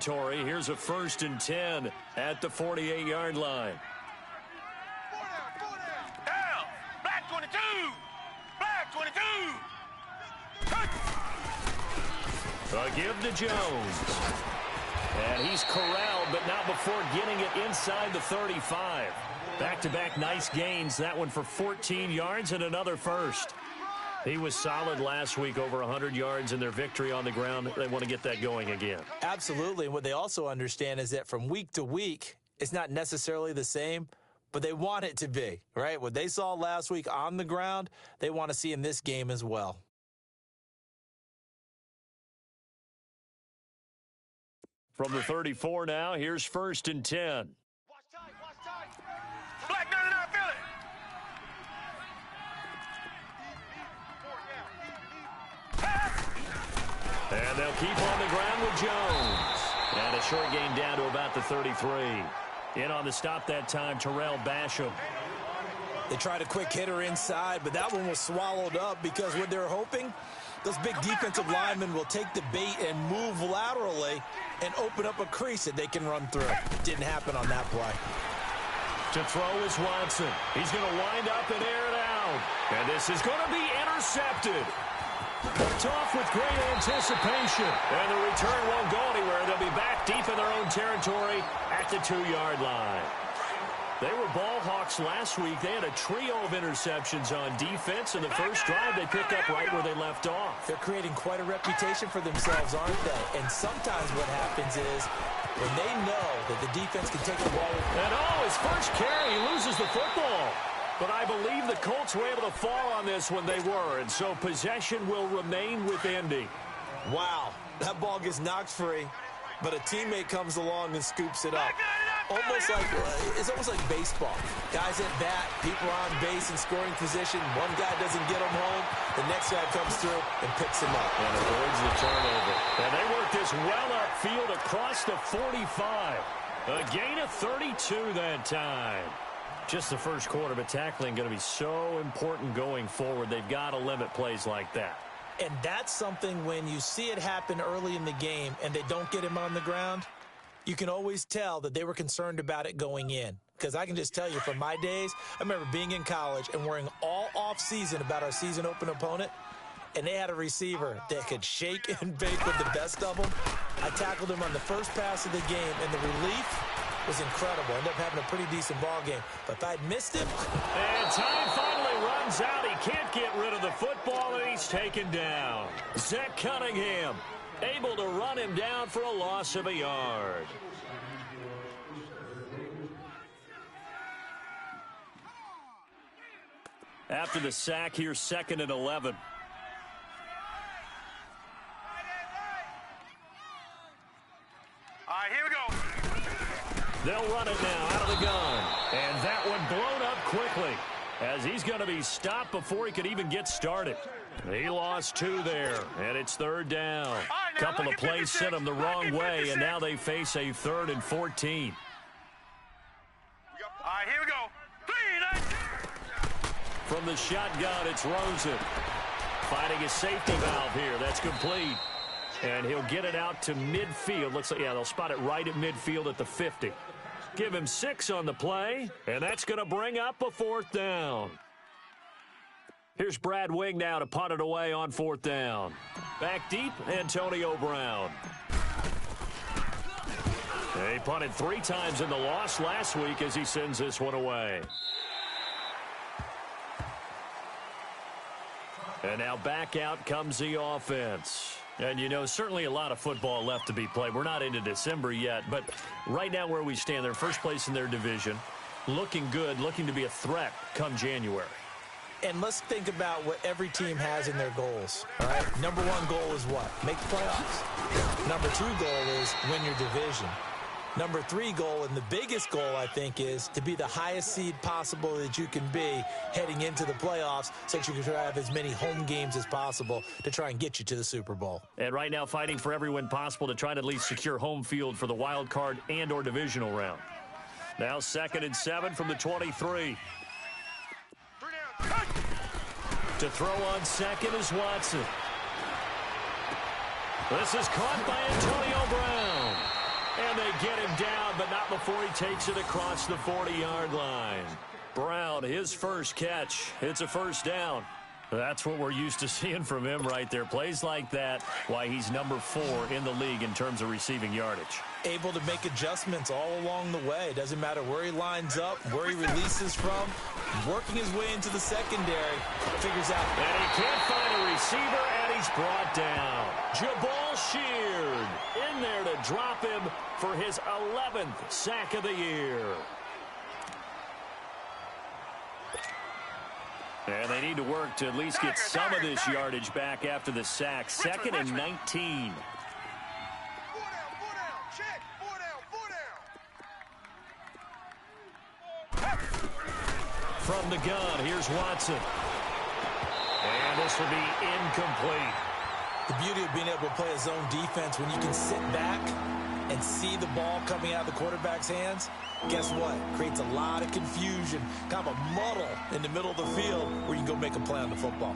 territory. Here's a 1st and 10 at the 48-yard line. Down. Black 22. Black 22. A give to Jones. And he's corralled, but not before getting it inside the 35. Back-to-back nice gains. That one for 14 yards and another first. He was solid last week, over 100 yards in their victory on the ground. They want to get that going again. Absolutely. And what they also understand is that from week to week, it's not necessarily the same, but they want it to be, right? What they saw last week on the ground, they want to see in this game as well. From the 34 now, here's 1st and 10. Watch tight. Black 99, feel it. And they'll keep on the ground with Jones. And a short gain down to about the 33. In on the stop that time, Terrell Basham. They tried a quick hitter inside, but that one was swallowed up because what they're hoping, those big defensive linemen will take the bait and move laterally and open up a crease that they can run through. Didn't happen on that play. To throw is Watson. He's going to wind up and air it out. And this is going to be intercepted. Picked off with great anticipation. And the return won't go anywhere. They'll be back deep in their own territory at the 2-yard line. They were ball hawks last week. They had a trio of interceptions on defense. In the first drive, they picked up right where they left off. They're creating quite a reputation for themselves, aren't they? And sometimes what happens is when they know that the defense can take the ball. And his first carry, he loses the football. But I believe the Colts were able to fall on this when they were. And so possession will remain with Indy. Wow, that ball gets knocked free, but a teammate comes along and scoops it up. It's almost like baseball. Guys at bat, people are on base in scoring position. One guy doesn't get them home. The next guy comes through and picks him up. And avoids the turnover. And they work this well upfield across the 45. A gain of 32 that time. Just the first quarter, but tackling going to be so important going forward. They've got to limit plays like that. And that's something when you see it happen early in the game and they don't get him on the ground, you can always tell that they were concerned about it going in. Because I can just tell you from my days, I remember being in college and worrying all off-season about our season open opponent, and they had a receiver that could shake and bake with the best of them. I tackled him on the first pass of the game, and the relief was incredible. Ended up having a pretty decent ball game. But if I'd missed him... And time finally runs out. He can't get rid of the football, and he's taken down. Zach Cunningham able to run him down for a loss of a yard. After the sack, here's 2nd and 11. All right, here we go. They'll run it now out of the gun. And that one blown up quickly as he's going to be stopped before he could even get started. He lost 2 there, and it's 3rd down. A couple of plays sent him the wrong way, and now they face a 3rd and 14. All right, here we go. From the shotgun, it's Rosen. Finding a safety valve here. That's complete. And he'll get it out to midfield. Looks like, yeah, they'll spot it right at midfield at the 50. Give him 6 on the play, and that's going to bring up a 4th down. Here's Brad Wing now to punt it away on 4th down. Back deep, Antonio Brown. He punted 3 times in the loss last week as he sends this one away. And now back out comes the offense. And, you know, certainly a lot of football left to be played. We're not into December yet, but right now where we stand, they're first place in their division. Looking good, looking to be a threat come January. And let's think about what every team has in their goals, all right? Number 1 goal is what? Make the playoffs. Number 2 goal is win your division. Number 3 goal, and the biggest goal, I think, is to be the highest seed possible that you can be heading into the playoffs so that you can have as many home games as possible to try and get you to the Super Bowl. And right now fighting for every win possible to try to at least secure home field for the wild card and or divisional round. Now 2nd and 7 from the 23. To throw on 2nd is Watson. This is caught by Antonio Brown. get him down, but not before he takes it across the 40-yard line. Brown, his first catch. It's a first down. That's what we're used to seeing from him right there. Plays like that, why he's number 4 in the league in terms of receiving yardage. Able to make adjustments all along the way. Doesn't matter where he lines up, where he releases from. Working his way into the secondary. Figures out. And he can't find a receiver, and he's brought down. Jabal Sheard in there to drop him for his 11th sack of the year. And they need to work to at least get some of this yardage back after the sack. Second and 19. From the gun, here's Watson. And this will be incomplete. The beauty of being able to play a zone defense when you can sit back and see the ball coming out of the quarterback's hands, guess what? Creates a lot of confusion, kind of a muddle in the middle of the field where you can go make a play on the football.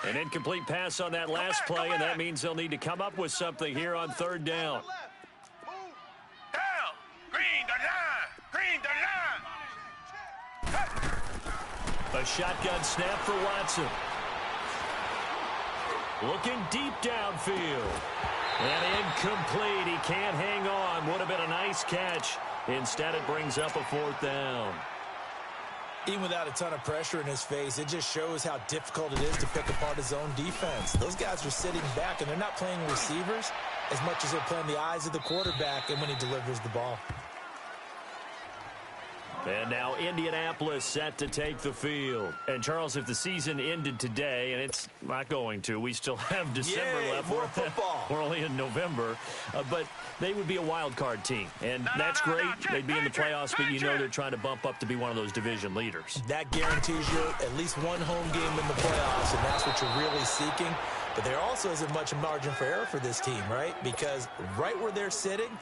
An incomplete pass on that last play, and that means they'll need to come up with something here on third down. A shotgun snap for Watson. Looking deep downfield. And incomplete. He can't hang on. Would have been a nice catch. Instead, it brings up a fourth down. Even without a ton of pressure in his face, it just shows how difficult it is to pick apart his own defense. Those guys are sitting back, and they're not playing receivers as much as they're playing the eyes of the quarterback and when he delivers the ball. And now Indianapolis set to take the field. And, Charles, if the season ended today, and it's not going to, we still have December left. More football. We're only in November. But they would be a wild card team. And that's great. They'd be in the playoffs, but you know they're trying to bump up to be one of those division leaders. That guarantees you at least one home game in the playoffs, and that's what you're really seeking. But there also isn't much margin for error for this team, right? Because right where they're sitting,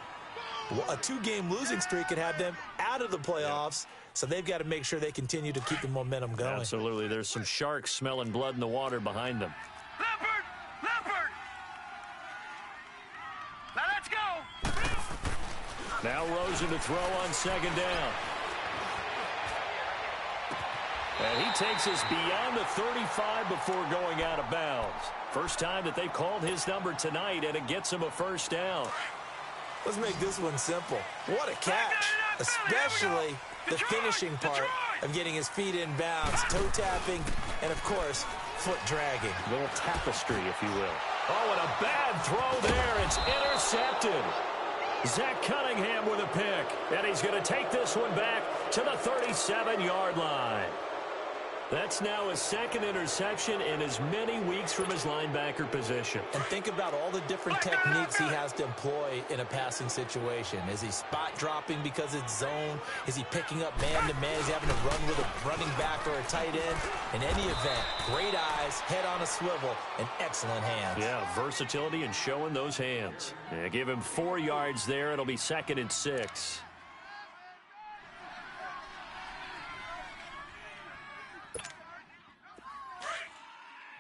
a 2-game losing streak could have them out of the playoffs, so they've got to make sure they continue to keep the momentum going. Absolutely. There's some sharks smelling blood in the water behind them. Leopard! Now let's go! Now Rosen to throw on second down. And he takes us beyond the 35 before going out of bounds. First time that they've called his number tonight, and it gets him a first down. Let's make this one simple. What a catch, especially the finishing part of getting his feet in bounds, toe tapping, and, of course, foot dragging. A little tapestry, if you will. Oh, and a bad throw there. It's intercepted. Zach Cunningham with a pick, and he's going to take this one back to the 37-yard line. That's now his second interception in as many weeks from his linebacker position. And think about all the different techniques he has to employ in a passing situation. Is he spot dropping because it's zone? Is he picking up man-to-man? Is he having to run with a running back or a tight end? In any event, great eyes, head on a swivel, and excellent hands. Yeah, versatility and showing those hands. Yeah, give him 4 yards there. It'll be 2nd and 6.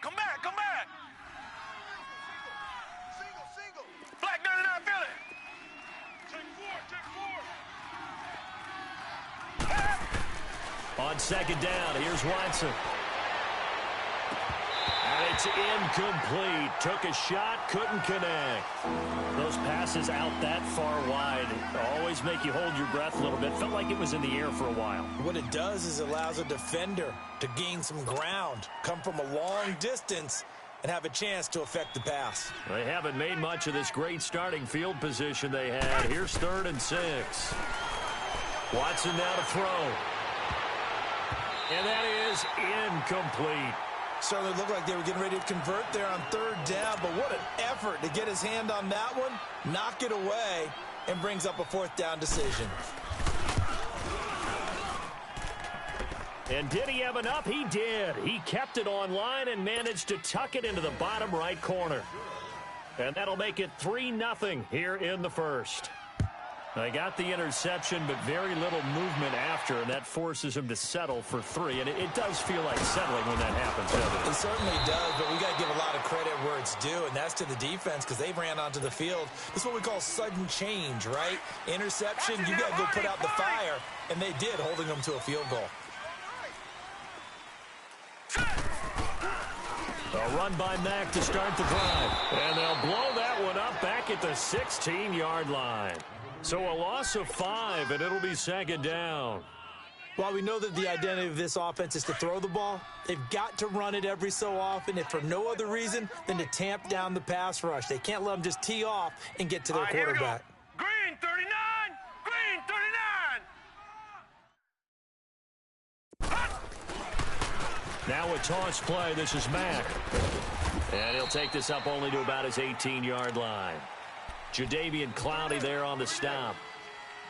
Come back! Single! Black 99, feel it! Take 4! On second down, here's Watson. And it's incomplete. Took a shot, couldn't connect. Those passes out that far wide always make you hold your breath a little bit. Felt like it was in the air for a while. What it does is allows a defender to gain some ground, come from a long distance, and have a chance to affect the pass. They haven't made much of this great starting field position they had. Here's 3rd and 6. Watson now to throw. And that is incomplete. Certainly looked like they were getting ready to convert there on 3rd down, but what an effort to get his hand on that one, knock it away, and brings up a 4th down decision. And did he have enough? He did. He kept it on line and managed to tuck it into the bottom right corner. And that'll make it 3-0 here in the first. They got the interception, but very little movement after, and that forces him to settle for 3. And it does feel like settling when that happens, doesn't it? It certainly does, but we got to give a lot of credit where it's due, and that's to the defense because they ran onto the field. This is what we call sudden change, right? Interception, you got to go put out the fire, and they did, holding them to a field goal. A run by Mack to start the drive, and they'll blow that one up back at the 16-yard line. So a loss of 5, and it'll be second down. While we know that the identity of this offense is to throw the ball, they've got to run it every so often, if for no other reason than to tamp down the pass rush. They can't let them just tee off and get to their quarterback. Green 39! Green 39! Now a toss play. This is Mack. And he'll take this up only to about his 18-yard line. Jadeveon Clowney there on the stop.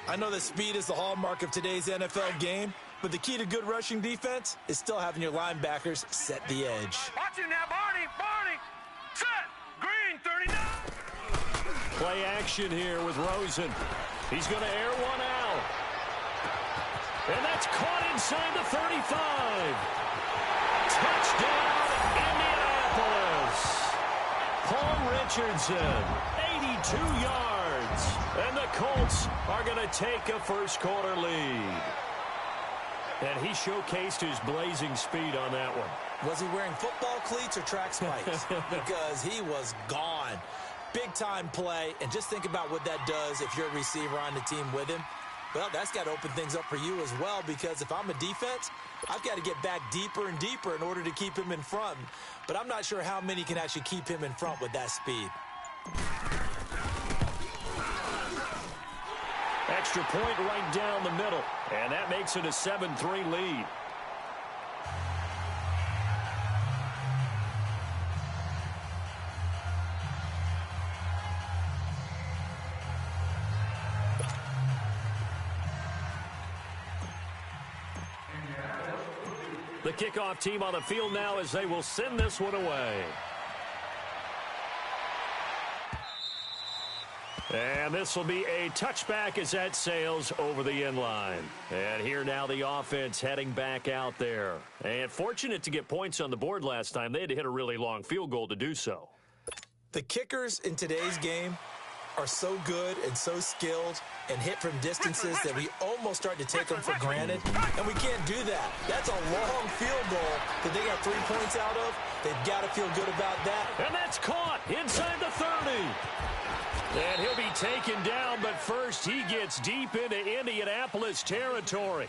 I know that speed is the hallmark of today's NFL game, but the key to good rushing defense is still having your linebackers set the edge. Watch him now, Barney! Barney! Set! Green 39! Play action here with Rosen. He's going to air one out. And that's caught inside the 35. Touchdown, Indianapolis. Paul Richardson, 82 yards. And the Colts are going to take a first-quarter lead. And he showcased his blazing speed on that one. Was he wearing football cleats or track spikes? Because he was gone. Big-time play, and just think about what that does if you're a receiver on the team with him. Well, that's got to open things up for you as well, because if I'm a defense, I've got to get back deeper and deeper in order to keep him in front. But I'm not sure how many can actually keep him in front with that speed. Extra point right down the middle, and that makes it a 7-3 lead. The kickoff team on the field now as they will send this one away. And this will be a touchback as that sails over the end line. And here now the offense heading back out there. And fortunate to get points on the board last time. They had to hit a really long field goal to do so. The kickers in today's game are so good and so skilled and hit from distances that we almost start to take them for granted. And we can't do that. That's a long field goal that they got 3 points out of. They've got to feel good about that. And that's caught inside the 30. And he'll be taken down, but first he gets deep into Indianapolis territory.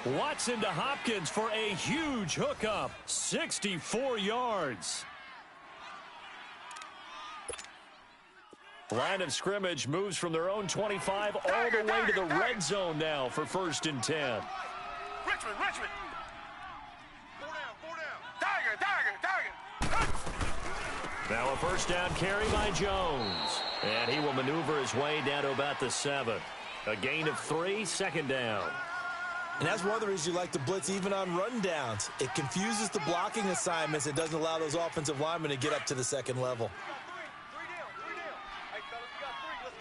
Watson to Hopkins for a huge hookup, 64 yards. Line of scrimmage moves from their own 25 all the way to the red zone now for 1st and 10. Richmond! Richmond! 4 down! Tiger! Now a first down carry by Jones. And he will maneuver his way down to about the 7. A gain of 3, 2nd down. And that's one of the reasons you like to blitz even on rundowns. It confuses the blocking assignments. It doesn't allow those offensive linemen to get up to the second level. 3 down! Hey, fellas, we got 3. Let's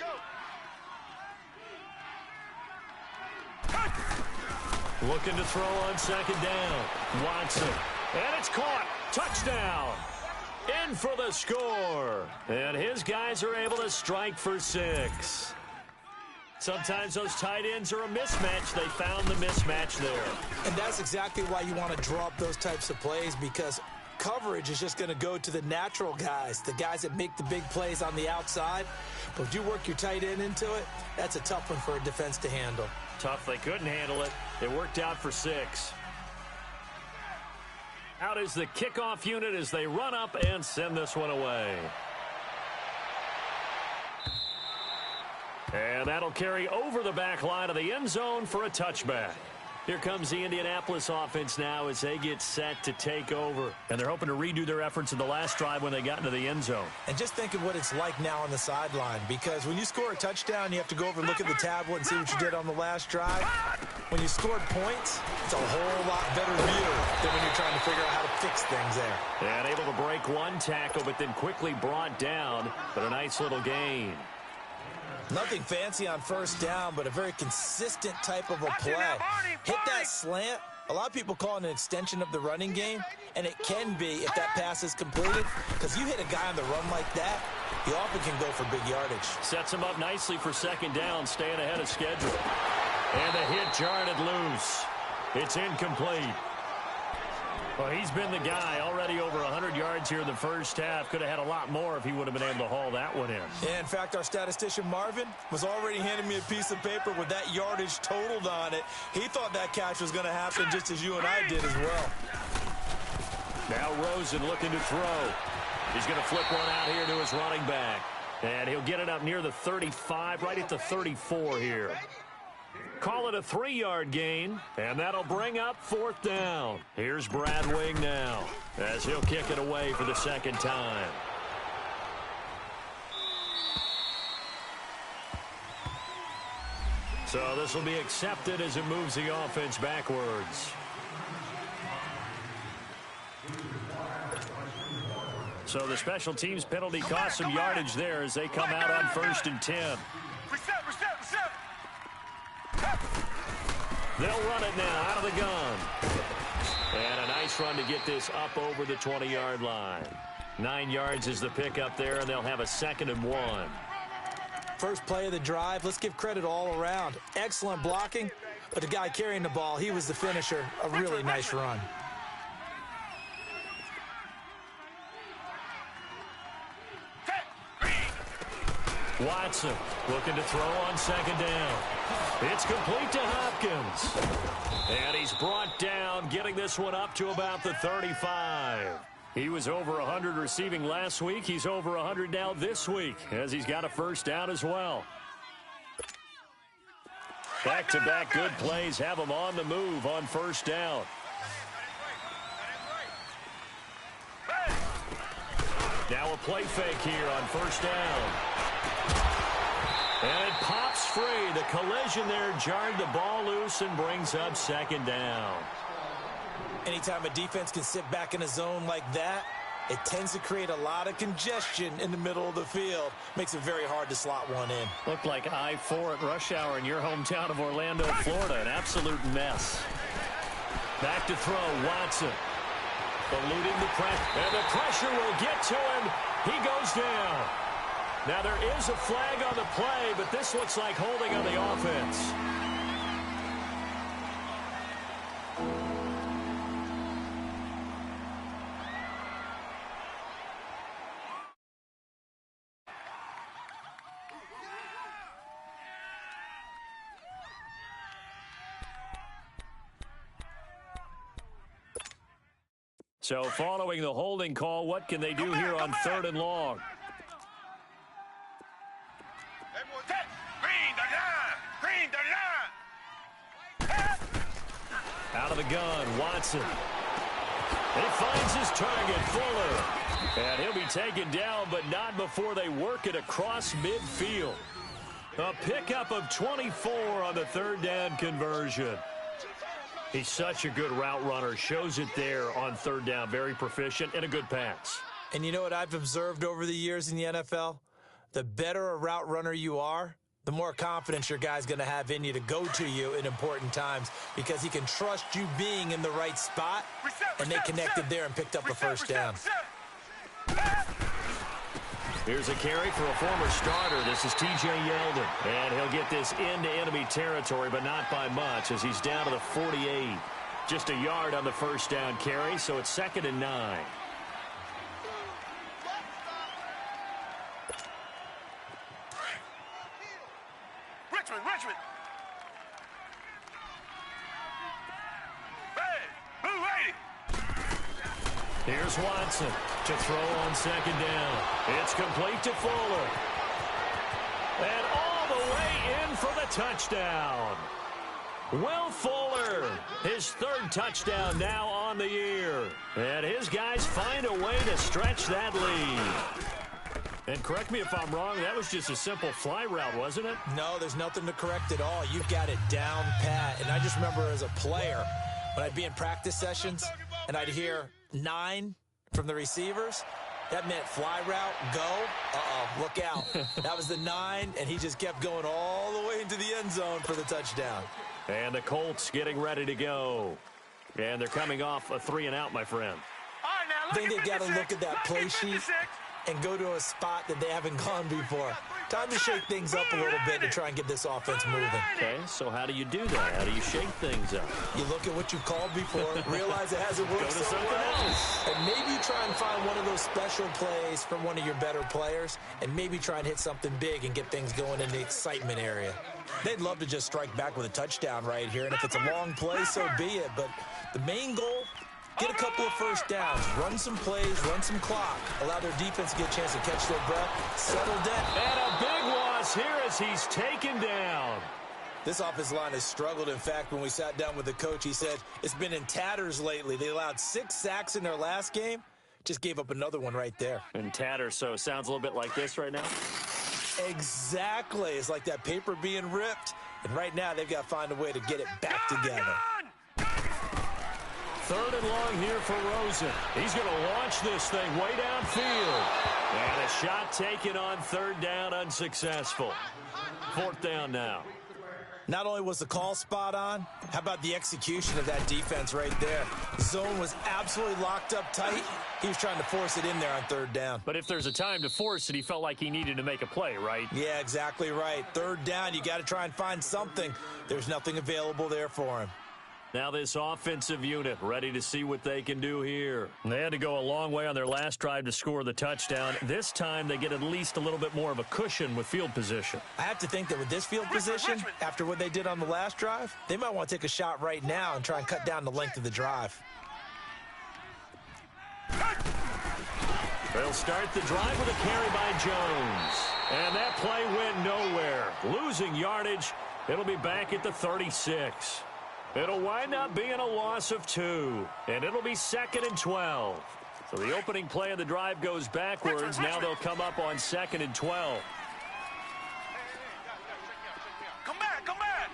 go! Looking to throw on 2nd down. Watson. And it's caught. Touchdown. In for the score. And his guys are able to strike for 6. Sometimes those tight ends are a mismatch. They found the mismatch there. And that's exactly why you want to draw up those types of plays, because coverage is just going to go to the natural guys, the guys that make the big plays on the outside. But if you work your tight end into it, that's a tough one for a defense to handle. Tough. They couldn't handle it. It worked out for 6. Out is the kickoff unit as they run up and send this one away. And that'll carry over the back line of the end zone for a touchback. Here comes the Indianapolis offense now as they get set to take over. And they're hoping to redo their efforts in the last drive when they got into the end zone. And just think of what it's like now on the sideline, because when you score a touchdown, you have to go over and look at the tablet and see what you did on the last drive. When you scored points, it's a whole lot better view than when you're trying to figure out how to fix things there. And able to break one tackle, but then quickly brought down, but a nice little gain. Nothing fancy on first down, but a very consistent type of a play. Hit that slant. A lot of people call it an extension of the running game, and it can be if that pass is completed, because you hit a guy on the run like that, he often can go for big yardage. Sets him up nicely for second down, staying ahead of schedule. And the hit jarred it loose. It's incomplete. Well, he's been the guy, already over 100 yards here in the first half. Could have had a lot more if he would have been able to haul that one in. Yeah, in fact, our statistician Marvin was already handing me a piece of paper with that yardage totaled on it. He thought that catch was going to happen just as you and I did as well. Now Rosen looking to throw. He's going to flip one out here to his running back. And he'll get it up near the 35, right at the 34 here. Call it a 3-yard gain, and that'll bring up fourth down. Here's Brad Wing now, as he'll kick it away for the second time. So this will be accepted as it moves the offense backwards. So the special teams penalty cost some yardage there as they come out on 1st and 10. They'll run it now out of the gun. And a nice run to get this up over the 20-yard line. 9 yards is the pickup there, and they'll have a 2nd and 1. First play of the drive, let's give credit all around. Excellent blocking, but the guy carrying the ball, he was the finisher. A really nice run. Watson looking to throw on 2nd down. It's complete to Hopkins. And he's brought down, getting this one up to about the 35. He was over 100 receiving last week. He's over 100 now this week, as he's got a first down as well. Back-to-back good plays have him on the move on first down. Now a play fake here on first down. And it pops free. The collision there jarred the ball loose and brings up 2nd down. Anytime a defense can sit back in a zone like that, it tends to create a lot of congestion in the middle of the field. Makes it very hard to slot one in. Looked like I-4 at rush hour in your hometown of Orlando, Florida. An absolute mess. Back to throw, Watson. Eluding the pressure. And the pressure will get to him. He goes down. Now, there is a flag on the play, but this looks like holding on the offense. So, following the holding call, what can they do here on 3rd and long? Out of the gun, Watson. He finds his target, Fuller. And he'll be taken down, but not before they work it across midfield. A pickup of 24 on the 3rd down conversion. He's such a good route runner. Shows it there on 3rd down. Very proficient and a good pass. And you know what I've observed over the years in the NFL? The better a route runner you are, the more confidence your guy's going to have in you to go to you in important times, because he can trust you being in the right spot, and they connected there and picked up a first down. Here's a carry for a former starter. This is T.J. Yeldon. And he'll get this into enemy territory, but not by much, as he's down to the 48. Just a yard on the first down carry, so it's 2nd and 9. Richmond. Hey, blue 80. Here's Watson to throw on 2nd down. It's complete to Fuller. And all the way in for the touchdown. Will Fuller, his 3rd touchdown now on the year. And his guys find a way to stretch that lead. And correct me if I'm wrong, that was just a simple fly route, wasn't it? No, there's nothing to correct at all. You've got it down pat. And I just remember as a player, when I'd be in practice sessions and I'd hear 9 from the receivers, That meant fly route, go. Uh-oh, look out. That was the 9, and he just kept going all the way into the end zone for the touchdown. And the Colts getting ready to go. And they're coming off a 3-and-out, my friend. I think they got to look at that play sheet and go to a spot that they haven't gone before. Time to shake things up a little bit to try and get this offense moving. Okay, so how do you do that? How do you shake things up? You look at what you called before, realize it hasn't worked Go to so something well, else. and maybe try and find one of those special plays from one of your better players, and maybe try and hit something big and get things going in the excitement area. They'd love to just strike back with a touchdown right here, and if it's a long play, so be it. But the main goal, get a couple of first downs, run some plays, run some clock, allow their defense to get a chance to catch their breath, settle down. And a big loss here as he's taken down. This offensive line has struggled. In fact, when we sat down with the coach, he said it's been in tatters lately. They allowed 6 sacks in their last game, just gave up another one right there. And tatters, so sounds a little bit like this right now. Exactly. It's like that paper being ripped, and right now they've got to find a way to get it back together. 3rd and long here for Rosen. He's going to launch this thing way downfield. And a shot taken on 3rd down, unsuccessful. 4th down now. Not only was the call spot on, how about the execution of that defense right there? The zone was absolutely locked up tight. He was trying to force it in there on 3rd down. But if there's a time to force it, he felt like he needed to make a play, right? Yeah, exactly right. 3rd down, you got to try and find something. There's nothing available there for him. Now this offensive unit ready to see what they can do here. They had to go a long way on their last drive to score the touchdown. This time they get at least a little bit more of a cushion with field position. I have to think that with this field position, after what they did on the last drive, they might want to take a shot right now and try and cut down the length of the drive. They'll start the drive with a carry by Jones. And that play went nowhere. Losing yardage. It'll be back at the 36. It'll wind up being a loss of 2. And it'll be 2nd and 12. So the opening play of the drive goes backwards. Now they'll come up on 2nd and 12. Come back.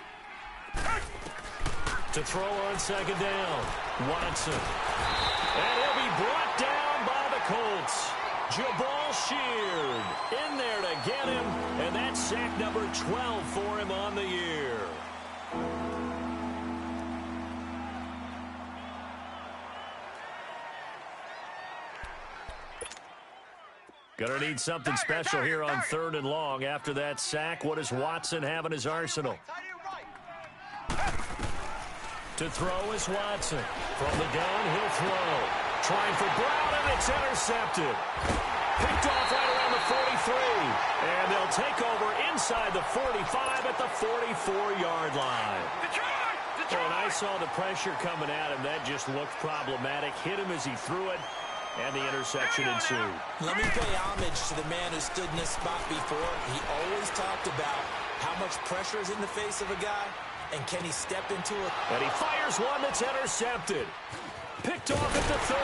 To throw on 2nd down. Watson. And he'll be brought down by the Colts. Jabal Sheard in there to get him. And that's sack number 12 for him on the year. Gonna need something special here on 3rd and long. After that sack, what does Watson have in his arsenal? To throw is Watson. From the gun, he'll throw. Trying for Brown, and it's intercepted. Picked off right around the 43. And they'll take over inside the 45 at the 44-yard line. And I saw the pressure coming at him. That just looked problematic. Hit him as he threw it. And the interception ensued. Let me pay homage to the man who stood in this spot before. He always talked about how much pressure is in the face of a guy, and can he step into it? And he fires one that's intercepted. Picked off at the 30.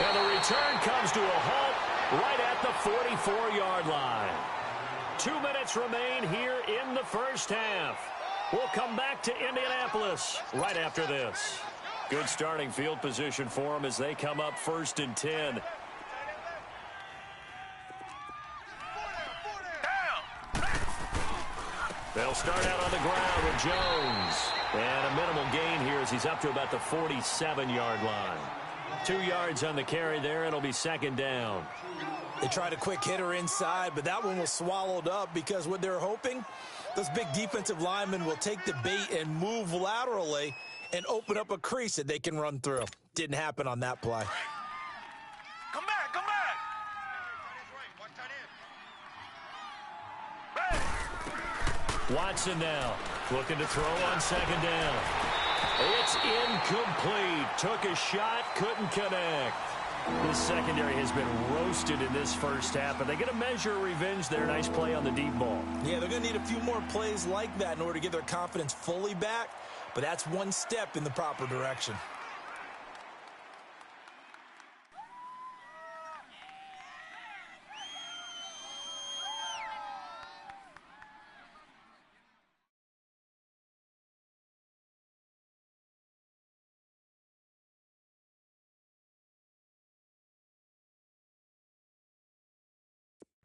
And the return comes to a halt right at the 44-yard line. 2 minutes remain here in the first half. We'll come back to Indianapolis right after this. Good starting field position for them as they come up 1st and 10. They'll start out on the ground with Jones. And a minimal gain here as he's up to about the 47-yard line. 2 yards on the carry there. It'll be 2nd down. They tried a quick hitter inside, but that one was swallowed up because what they're hoping, those big defensive linemen will take the bait and move laterally and open up a crease that they can run through. Didn't happen on that play. Come back. Watson now looking to throw on 2nd down. It's incomplete. Took a shot, couldn't connect. This secondary has been roasted in this first half, but they get a measure of revenge there. Nice play on the deep ball. Yeah, they're going to need a few more plays like that in order to get their confidence fully back, but that's one step in the proper direction.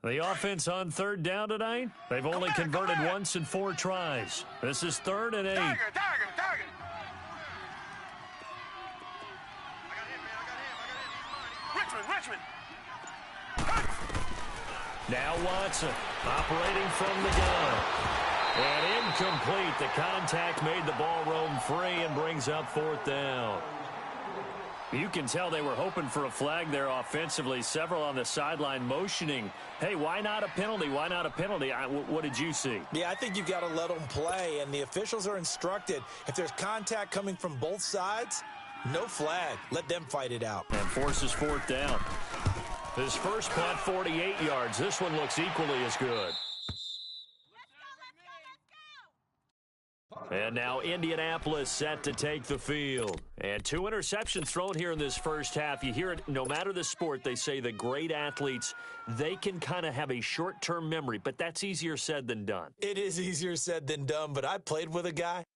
The offense on third down tonight, they've only converted once in 4 tries. This is 3rd and 8. Target. Richmond. Now Watson operating from the gun. And incomplete. The contact made the ball roam free and brings up 4th down. You can tell they were hoping for a flag there offensively. Several on the sideline motioning, hey, why not a penalty? Why not a penalty? What did you see? Yeah, I think you got to let them play, and the officials are instructed, if there's contact coming from both sides, no flag. Let them fight it out. And forces 4th down. His first punt, 48 yards. This one looks equally as good. And now Indianapolis set to take the field. And 2 interceptions thrown here in this first half. You hear it, no matter the sport, they say the great athletes, they can kind of have a short-term memory, but that's easier said than done. It is easier said than done, but I played with a guy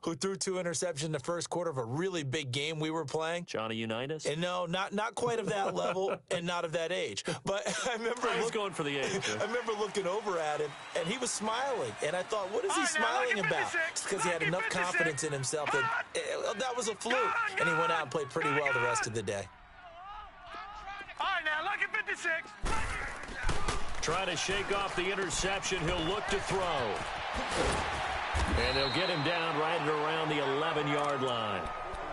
who threw 2 interceptions in the first quarter of a really big game we were playing. Johnny Unitas? And no, not quite of that level and not of that age. But I remember going for the age. I remember looking over at him, and he was smiling. And I thought, what is he smiling about? It's because he had enough confidence in himself that that was a fluke. And he went out and played pretty well the rest of the day. All right, now, lucky 56. Trying to shake off the interception. He'll look to throw. And they'll get him down right at around the 11-yard line.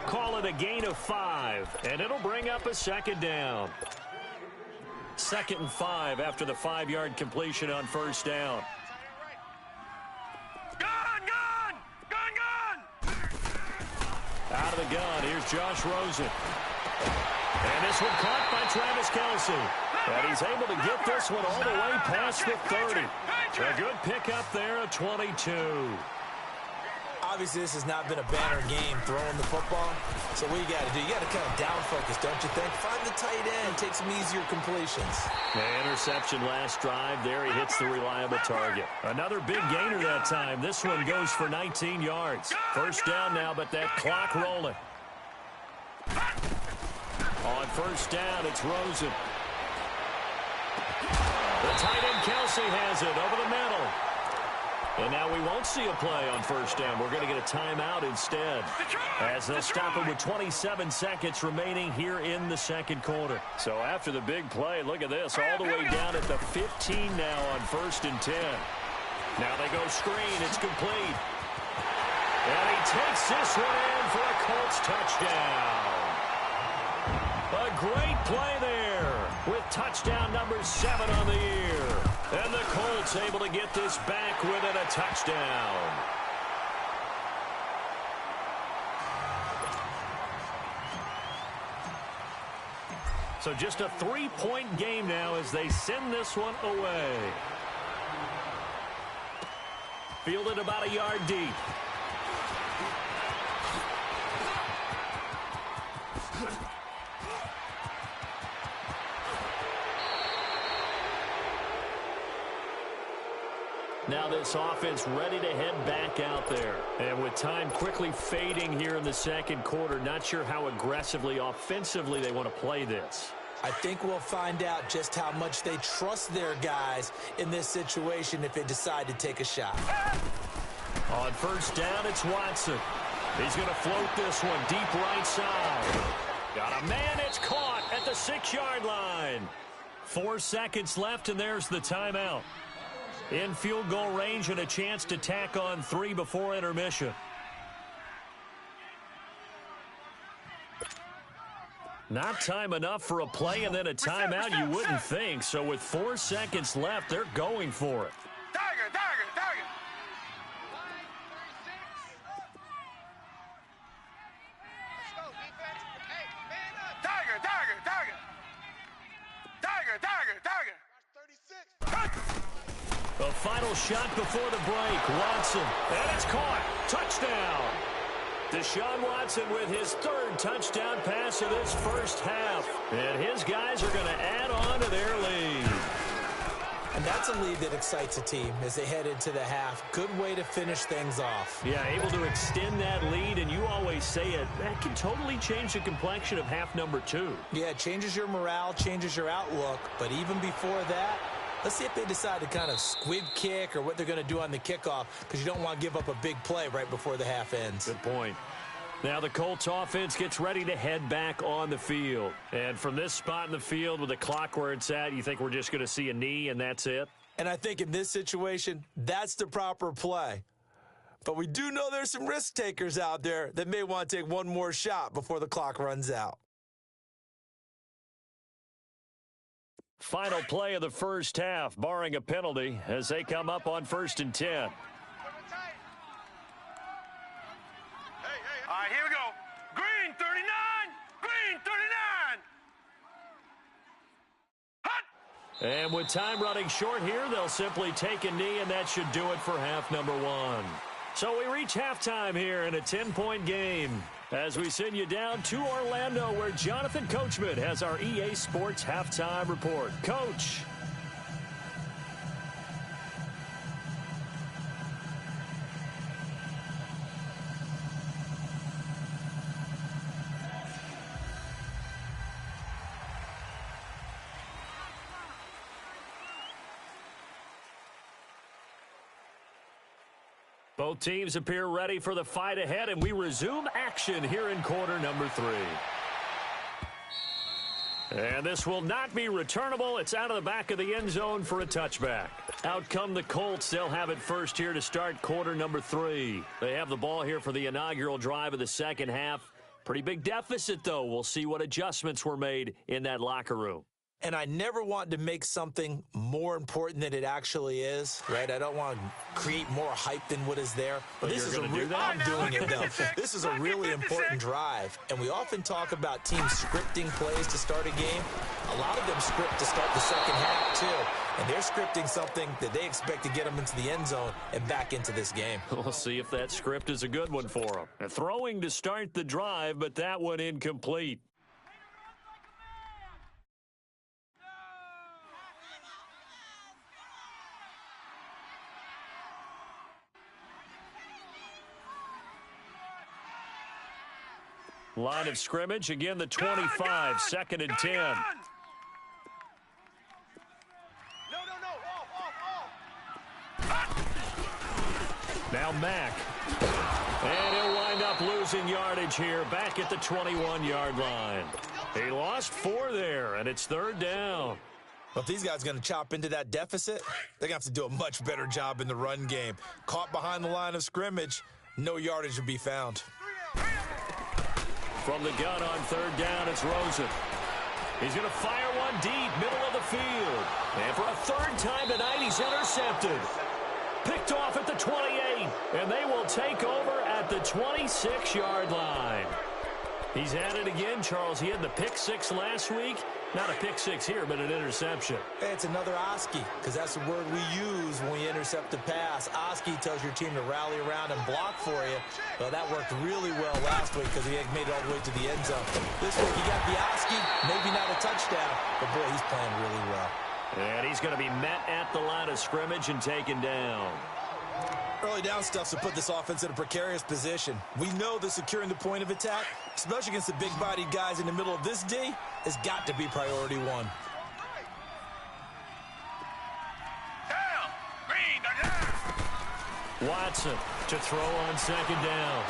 Call it a gain of 5, and it'll bring up a 2nd down. 2nd and 5 after the 5-yard completion on 1st down. Gun! Out of the gun, here's Josh Rosen. And this one caught by Travis Kelce. And he's able to get this one all the way past the 30. A good pickup there at 22. Obviously, this has not been a banner game throwing the football. So what you got to do, you got to kind of down focus, don't you think? Find the tight end, take some easier completions. The interception last drive. There he hits the reliable target. Another big gainer that time. This one goes for 19 yards. 1st down now, but that clock rolling. On 1st down, it's Rosen. The tight end Kelce has it over the middle. And now we won't see a play on 1st down. We're going to get a timeout instead, as they'll stop it with 27 seconds remaining here in the 2nd quarter. So after the big play, look at this, all the way down at the 15 now on 1st and 10. Now they go screen. It's complete. And he takes this one in for a Colts touchdown. A great play there with touchdown number 7 on the year. And the Colts able to get this back within a touchdown. So just a 3-point game now as they send this one away. Fielded about a yard deep. Now this offense ready to head back out there. And with time quickly fading here in the 2nd quarter, not sure how aggressively, offensively they want to play this. I think we'll find out just how much they trust their guys in this situation if they decide to take a shot. On 1st down, it's Watson. He's going to float this one deep right side. Got a man, it's caught at the 6-yard line. 4 seconds left, and there's the timeout. In field goal range and a chance to tack on 3 before intermission. Not time enough for a play and then a timeout, you wouldn't think. So with 4 seconds left, they're going for it. Tiger. Let's go, defense. Hey, man up. Tiger. 36. The final shot before the break. Watson. And it's caught. Touchdown. Deshaun Watson with his 3rd touchdown pass of this first half. And his guys are going to add on to their lead. And that's a lead that excites a team as they head into the half. Good way to finish things off. Yeah, able to extend that lead, and you always say it, that can totally change the complexion of half number 2. Yeah, it changes your morale, changes your outlook. But even before that, Let's see if they decide to kind of squib kick or what they're going to do on the kickoff, because you don't want to give up a big play right before the half ends. Good point. Now the Colts offense gets ready to head back on the field. And from this spot in the field with the clock where it's at, you think we're just going to see a knee and that's it? And I think in this situation, that's the proper play. But we do know there's some risk takers out there that may want to take one more shot before the clock runs out. Final play of the first half, barring a penalty, as they come up on 1st and 10. All right, here we go. Green 39. Green 39. Hot. And with time running short here, they'll simply take a knee, and that should do it for half number 1. So we reach halftime here in a 10-point game as we send you down to Orlando, where Jonathan Coachman has our EA Sports halftime report. Coach. Both teams appear ready for the fight ahead, and we resume action here in quarter number 3. And this will not be returnable. It's out of the back of the end zone for a touchback. Out come the Colts. They'll have it first here to start quarter number 3. They have the ball here for the inaugural drive of the second half. Pretty big deficit, though. We'll see what adjustments were made in that locker room. And I never want to make something more important than it actually is, right? I don't want to create more hype than what is there. But this is I'm doing it, though. This is a really important drive. And we often talk about teams scripting plays to start a game. A lot of them script to start the second half, too. And they're scripting something that they expect to get them into the end zone and back into this game. We'll see if that script is a good one for them. Throwing to start the drive, but that one incomplete. Line of scrimmage, again the 25, 2nd and 10. No. Off. Now Mack. And he'll wind up losing yardage here back at the 21-yard line. He lost 4 there, and it's 3rd down. Well, if these guys are going to chop into that deficit, they're going to have to do a much better job in the run game. Caught behind the line of scrimmage, no yardage to be found. From the gun on 3rd down, it's Rosen. He's going to fire one deep, middle of the field. And for a 3rd time tonight, he's intercepted. Picked off at the 28, and they will take over at the 26-yard line. He's had it again, Charles. He had the pick 6 last week. Not a pick 6 here, but an interception. Hey, it's another Oski, because that's the word we use when we intercept the pass. Oski tells your team to rally around and block for you. Well, that worked really well last week because he had made it all the way to the end zone. This week, he got the Oski, maybe not a touchdown, but, boy, he's playing really well. And he's going to be met at the line of scrimmage and taken down. Early down stuff to put this offense in a precarious position. We know that securing the point of attack, especially against the big-bodied guys in the middle of this D, has got to be priority 1. Down. Green. Watson to throw on 2nd down.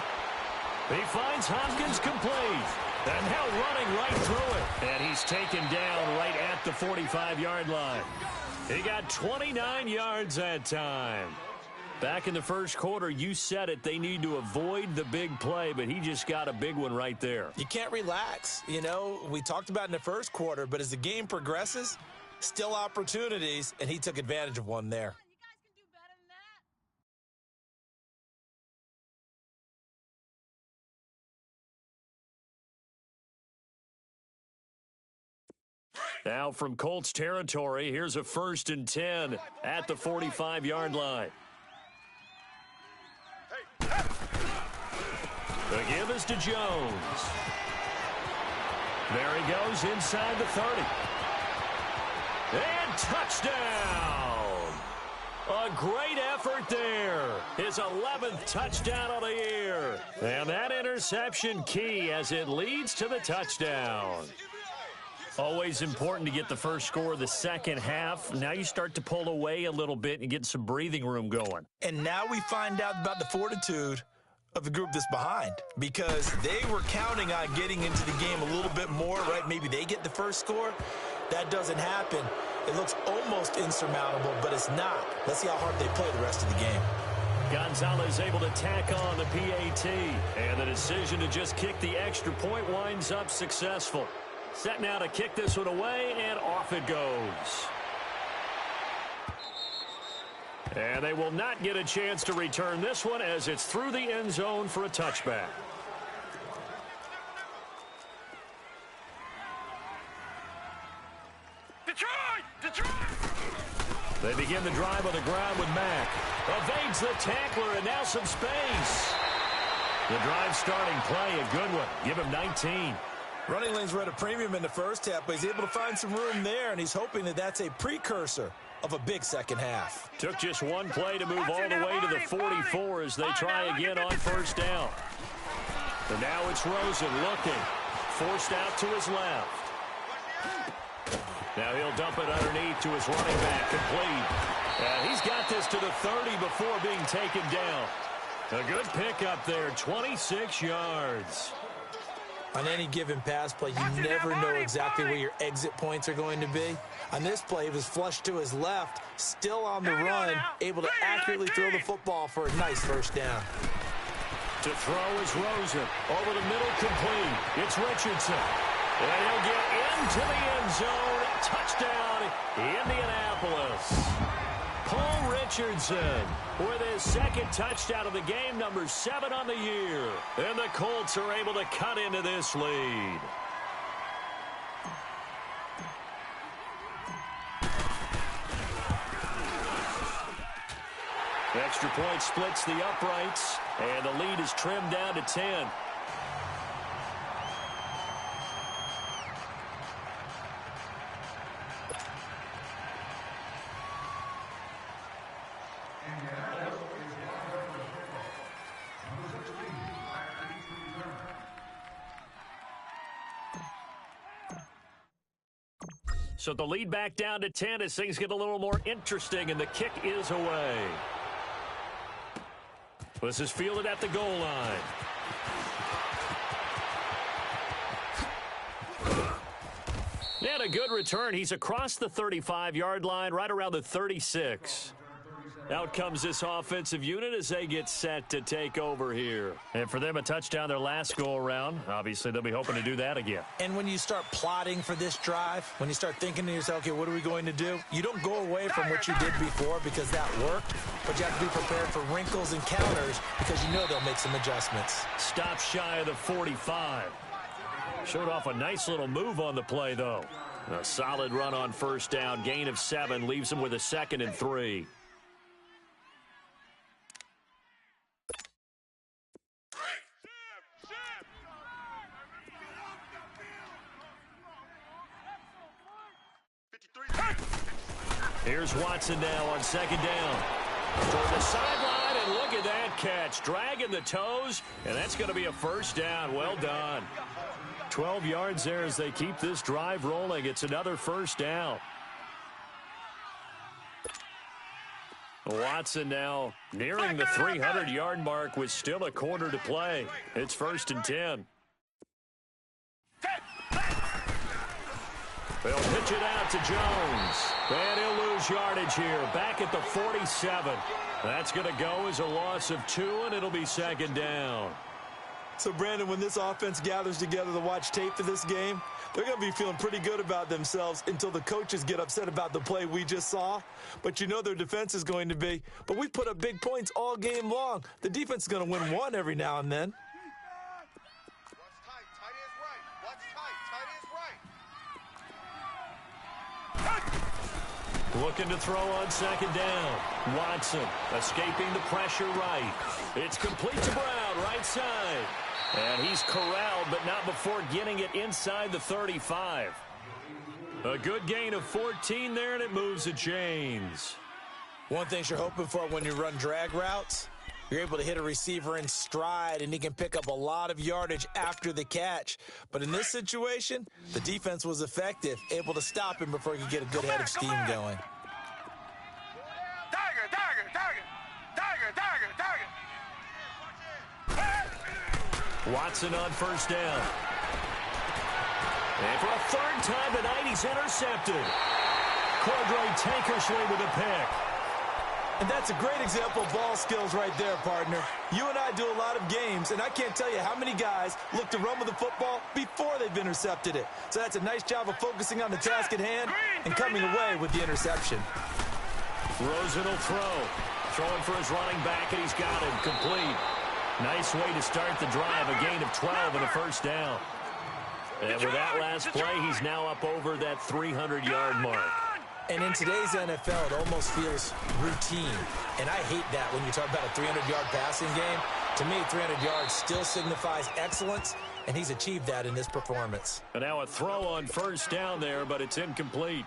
He finds Hopkins complete. And now running right through it. And he's taken down right at the 45-yard line. He got 29 yards that time. Back in the first quarter, you said it, they need to avoid the big play, but he just got a big one right there. You can't relax. You know, we talked about in the first quarter, but as the game progresses, still opportunities, and he took advantage of one there. Now from Colts territory, here's a 1st and 10 at the 45-yard line. The give is to Jones. There he goes inside the 30. And touchdown! A great effort there. His 11th touchdown of the year. And that interception key as it leads to the touchdown. Always important to get the first score of the second half. Now you start to pull away a little bit and get some breathing room going. And now we find out about the fortitude of the group that's behind, because they were counting on getting into the game a little bit more, right? Maybe they get the first score. That doesn't happen. It looks almost insurmountable, but it's not. Let's see how hard they play the rest of the game. Gonzalez able to tack on the PAT, and the decision to just kick the extra point winds up successful. Set now to kick this one away, and off it goes. And they will not get a chance to return this one as it's through the end zone for a touchback. Detroit! They begin the drive on the ground with Mack. Evades the tackler and now some space. The drive starting play, a good one. Give him 19. Running lanes were at a premium in the first half, but he's able to find some room there, and he's hoping that that's a precursor of a big second half. Took just one play to move all the way to the 44 as they try again on first down. And now it's Rosen looking. Forced out to his left. Now he'll dump it underneath to his running back, complete. And he's got this to the 30 before being taken down. A good pickup there, 26 yards. On any given pass play, you never know exactly where your exit points are going to be. On this play, it was flushed to his left, still on the run, able to accurately throw the football for a nice first down. To throw is Rosen. Over the middle, complete. It's Richardson. And he'll get into the end zone. Touchdown, Indianapolis. Paul Richardson with his second touchdown of the game, number 7 on the year. And the Colts are able to cut into this lead. Extra point splits the uprights, and the lead is trimmed down to 10. So the lead back down to 10 as things get a little more interesting, and the kick is away. This is fielded at the goal line. And a good return. He's across the 35-yard line, right around the 36. Out comes this offensive unit as they get set to take over here. And for them, a touchdown their last go-around. Obviously, they'll be hoping to do that again. And when you start plotting for this drive, when you start thinking to yourself, okay, what are we going to do? You don't go away from what you did before because that worked, but you have to be prepared for wrinkles and counters because you know they'll make some adjustments. Stop shy of the 45. Showed off a nice little move on the play, though. A solid run on first down. Gain of 7 leaves him with a 2nd and 3. Here's Watson now on 2nd down. Toward the sideline, and look at that catch. Dragging the toes, and that's going to be a first down. Well done. 12 yards there as they keep this drive rolling. It's another first down. Watson now nearing the 300-yard mark with still a quarter to play. It's 1st and 10. They'll pitch it out to Jones. And he'll lose yardage here. Back at the 47. That's going to go as a loss of 2, and it'll be 2nd down. So, Brandon, when this offense gathers together to watch tape for this game, they're going to be feeling pretty good about themselves until the coaches get upset about the play we just saw. But you know their defense is going to be. But we put up big points all game long. The defense is going to win one every now and then. Looking to throw on 2nd down. Watson escaping the pressure right. It's complete to Brown, right side. And he's corralled, but not before getting it inside the 35. A good gain of 14 there, and it moves the chains. One thing you're hoping for when you run drag routes, You're able to hit a receiver in stride, and he can pick up a lot of yardage after the catch. But in this situation, the defense was effective, able to stop him before he could get a good head of steam going. Tiger, tiger, tiger. Tiger, tiger, tiger. Watson on first down. And for a third time tonight, he's intercepted. Cordray Tankersley with a pick. And that's a great example of ball skills right there, partner. You and I do a lot of games, and I can't tell you how many guys look to run with the football before they've intercepted it. So that's a nice job of focusing on the task at hand and coming away with the interception. Rosen will throw. Throwing for his running back, and he's got him complete. Nice way to start the drive, a gain of 12 and a first down. And with that last play, he's now up over that 300-yard mark. And in today's NFL, it almost feels routine. And I hate that when you talk about a 300-yard passing game. To me, 300 yards still signifies excellence, and he's achieved that in this performance. And now a throw on first down there, but it's incomplete.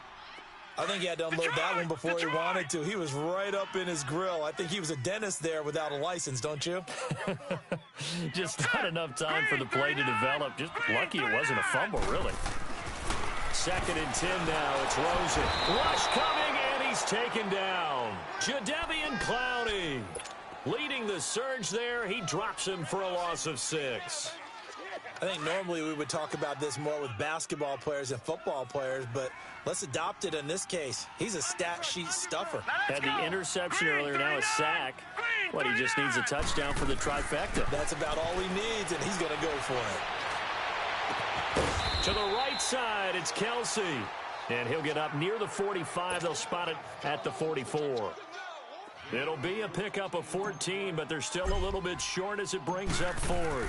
I think he had to unload that one before he wanted to. He was right up in his grill. I think he was a dentist there without a license, don't you? Just not enough time for the play to develop. Just lucky it wasn't a fumble, really. 2nd and 10 now. It's Rosen. Rush coming, and he's taken down. Jadeveon Clowney leading the surge there. He drops him for a loss of 6. I think normally we would talk about this more with basketball players and football players, but let's adopt it in this case. He's a stat sheet stuffer. Had the interception earlier, now a sack. What, he just needs a touchdown for the trifecta. That's about all he needs, and he's going to go for it. To the right side, it's Kelsey. And he'll get up near the 45. They'll spot it at the 44. It'll be a pickup of 14, but they're still a little bit short as it brings up 4th.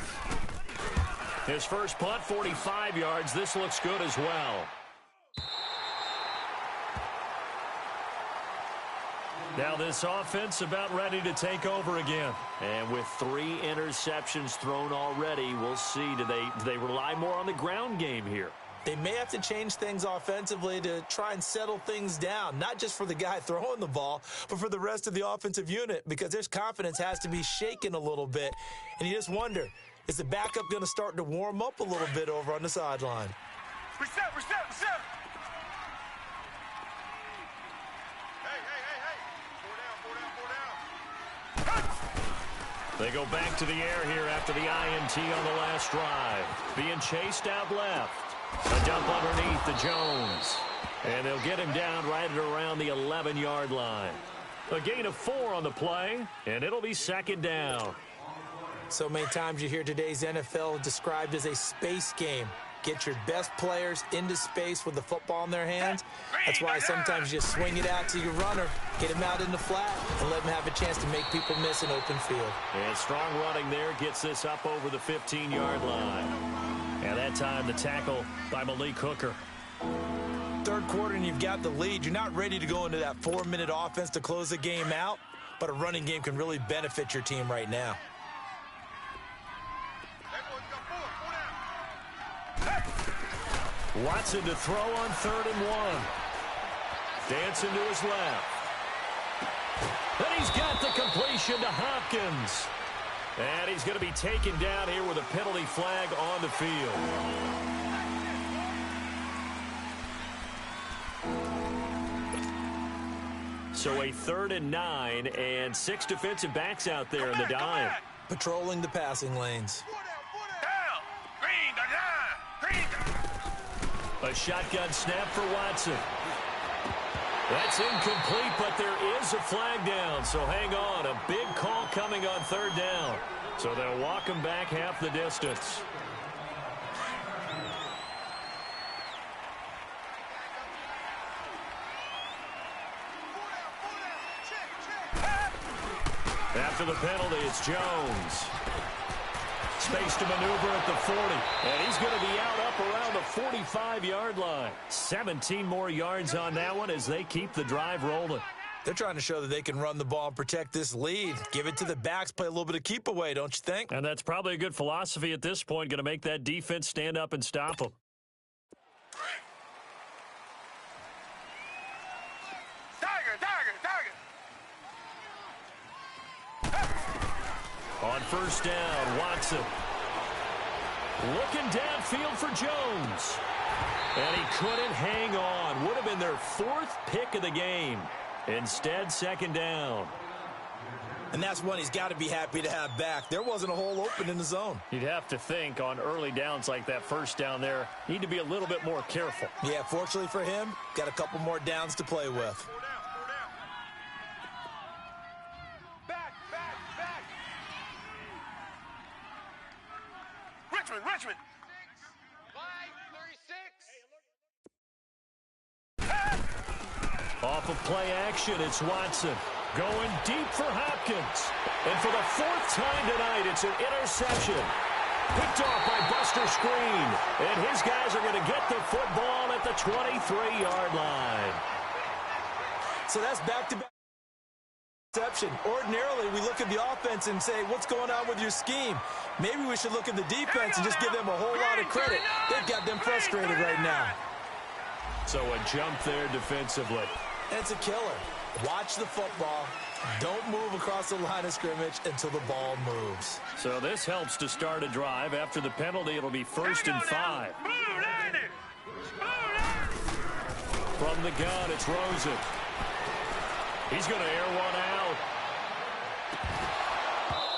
His first punt, 45 yards. This looks good as well. Now this offense about ready to take over again. And with 3 interceptions thrown already, we'll see. Do they rely more on the ground game here? They may have to change things offensively to try and settle things down, not just for the guy throwing the ball, but for the rest of the offensive unit, because their confidence has to be shaken a little bit. And you just wonder, is the backup going to start to warm up a little bit over on the sideline? Reset, reset, reset. Hey, hey, hey, hey. 4 down, 4 down, 4 down. They go back to the air here after the INT on the last drive. Being chased out left. A dump underneath to Jones. And they'll get him down right at around the 11-yard line. A gain of 4 on the play, and it'll be 2nd down. So many times you hear today's NFL described as a space game. Get your best players into space with the football in their hands. That's why sometimes you just swing it out to your runner, get him out in the flat, and let him have a chance to make people miss an open field. And strong running there gets this up over the 15-yard line. And that time the tackle by Malik Hooker. 3rd quarter and you've got the lead. You're not ready to go into that 4-minute offense to close the game out, but a running game can really benefit your team right now. Watson to throw on 3rd and 1. Dancing to his left. Then he's got the completion to Hopkins. And he's going to be taken down here with a penalty flag on the field. So a 3rd and 9 and 6 defensive backs out there in the dime. Patrolling the passing lanes. A shotgun snap for Watson. That's incomplete, but there is a flag down, so hang on. A big call coming on 3rd down. So they'll walk him back half the distance. After the penalty, it's Jones. Space to maneuver at the 40. And he's going to be out up around the 45-yard line. 17 more yards on that one as they keep the drive rolling. They're trying to show that they can run the ball and protect this lead. Give it to the backs, play a little bit of keep away, don't you think? And that's probably a good philosophy at this point, going to make that defense stand up and stop them. first down. Watson looking downfield for Jones. And he couldn't hang on. Would have been their fourth pick of the game. Instead, second down. And that's one he's got to be happy to have back. There wasn't a hole open in the zone. You'd have to think on early downs like that first down there, need to be a little bit more careful. Yeah, fortunately for him, got a couple more downs to play with. Back. Richmond. Off of play action, it's Watson. Going deep for Hopkins. And for the fourth time tonight, it's an interception. Picked off by Buster Screen. And his guys are going to get the football at the 23-yard line. So that's back-to-back interception. Ordinarily, we look at the offense and say, what's going on with your scheme? Maybe we should look at the defense and just give them a whole lot of credit. They've got them frustrated right now. So a jump there defensively. And it's a killer. Watch the football. Don't move across the line of scrimmage until the ball moves. So this helps to start a drive. After the penalty, it'll be 1st and 5. From the gun, it's Rosen. He's going to air one out.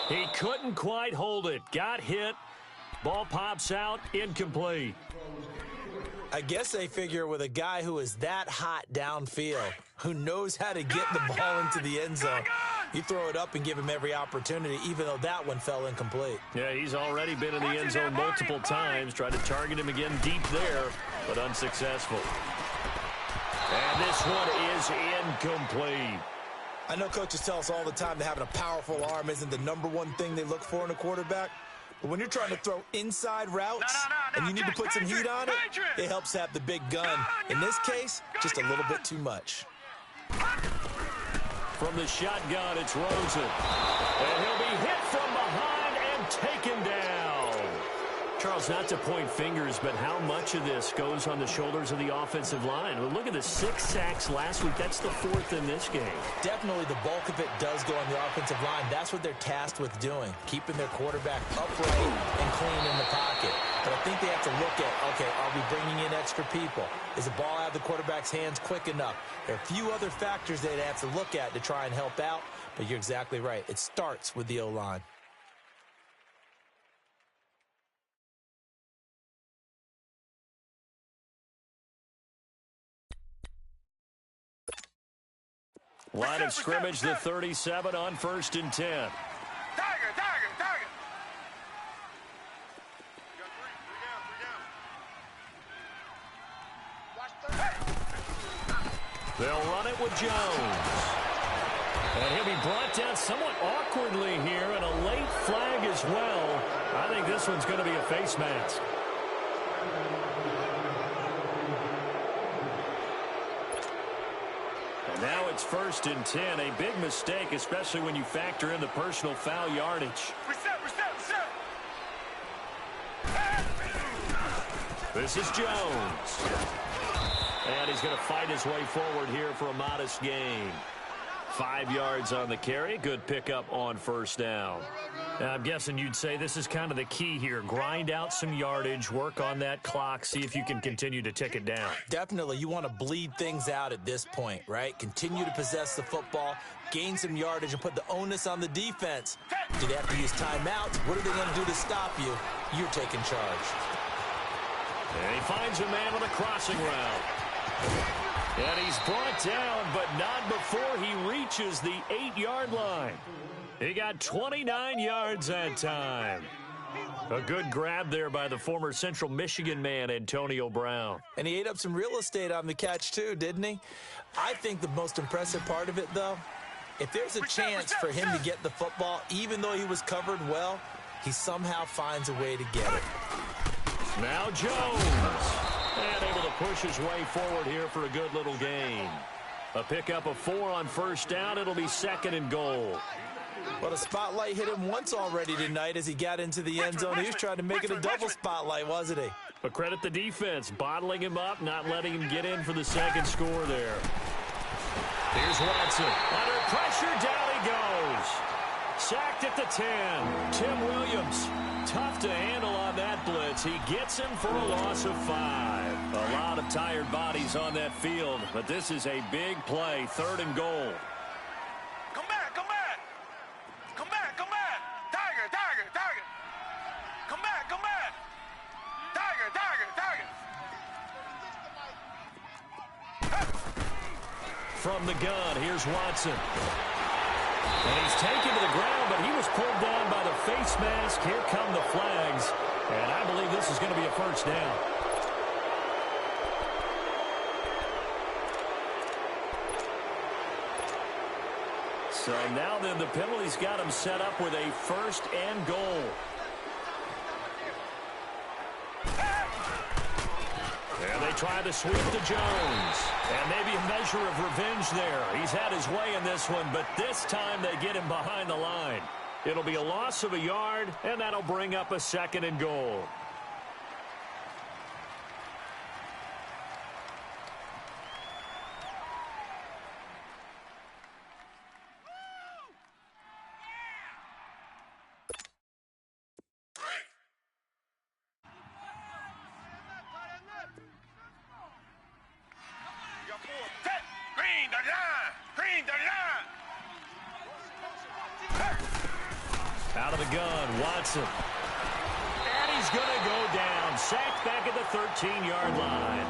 He couldn't quite hold it. Got hit. Ball pops out. Incomplete. I guess they figure with a guy who is that hot downfield, who knows how to get the ball into the end zone, you throw it up and give him every opportunity, even though that one fell incomplete. Yeah, he's already been in the end zone multiple times. Tried to target him again deep there, but unsuccessful. And this one is incomplete. I know coaches tell us all the time that having a powerful arm isn't the number one thing they look for in a quarterback. But when you're trying to throw inside routes and you need to put some heat on it, it helps have the big gun. In this case, just a little bit too much. From the shotgun, it's Rosen. And he'll be hit from behind and taken down. Charles, not to point fingers, but how much of this goes on the shoulders of the offensive line? Well, look at the 6 sacks last week. That's the 4th in this game. Definitely the bulk of it does go on the offensive line. That's what they're tasked with doing, keeping their quarterback upright and clean in the pocket. But I think they have to look at, okay, are we bringing in extra people? Is the ball out of the quarterback's hands quick enough? There are a few other factors they'd have to look at to try and help out, but you're exactly right. It starts with the O-line. Line of scrimmage, the 37 on 1st and 10. Tiger. They'll run it with Jones. And he'll be brought down somewhat awkwardly here, and a late flag as well. I think this one's going to be a face mask. And now it's 1st and 10. A big mistake, especially when you factor in the personal foul yardage. Reset. This is Jones. And he's going to fight his way forward here for a modest gain. 5 yards on the carry. Good pickup on 1st down. Now, I'm guessing you'd say this is kind of the key here. Grind out some yardage, work on that clock, see if you can continue to tick it down. Definitely, you want to bleed things out at this point, right? Continue to possess the football, gain some yardage, and put the onus on the defense. Do they have to use timeouts? What are they going to do to stop you? You're taking charge. And he finds a man on the crossing route. And he's brought down, but not before he reaches the 8-yard line. He got 29 yards that time. A good grab there by the former Central Michigan man, Antonio Brown. And he ate up some real estate on the catch, too, didn't he? I think the most impressive part of it, though, if there's a chance for him to get the football, even though he was covered well, he somehow finds a way to get it. Now Jones. And able to push his way forward here for a good little gain. A pickup of 4 on 1st down. It'll be 2nd and goal. Well, the spotlight hit him once already tonight as he got into the end zone. He was trying to make it a double spotlight, wasn't he? But credit the defense, bottling him up, not letting him get in for the second score there. Here's Watson. Under pressure, down he goes. Sacked at the 10. Tim Williams, tough to handle on that blitz. He gets him for a loss of 5. A lot of tired bodies on that field, but this is a big play, 3rd and goal. Come back, come back. Come back, come back. Tiger, Tiger, Tiger. Come back, come back. Tiger, Tiger, Tiger. From the gun, here's Watson. And he's taken to the ground, but he was pulled down by the face mask. Here come the flags. And I believe this is going to be a first down. So now then the penalty's got him set up with a 1st and goal. And they try to sweep to Jones. And maybe a measure of revenge there. He's had his way in this one, but this time they get him behind the line. It'll be a loss of a yard, and that'll bring up a 2nd and goal. Green, 39. Green, 39. Out of the gun, Watson. And he's going to go down. Sacked back at the 13-yard line.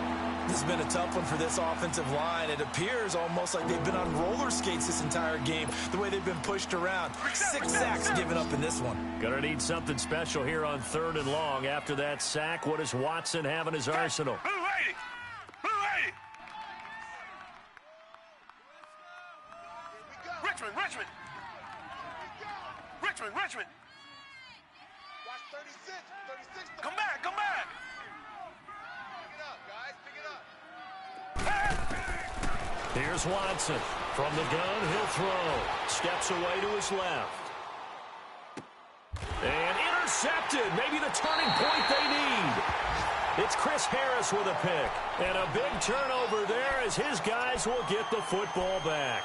This has been a tough one for this offensive line. It appears almost like they've been on roller skates this entire game, the way they've been pushed around. 6 sacks given up in this one. Going to need something special here on 3rd and long. After that sack, what does Watson have in his arsenal? Blue lady. Blue lady. Richmond, Richmond. Richmond, Richmond. Watch 36. 36. Come back, come back. Pick it up, guys. Pick it up. Here's Watson. From the gun, he'll throw. Steps away to his left. And intercepted. Maybe the turning point they need. It's Chris Harris with a pick. And a big turnover there as his guys will get the football back.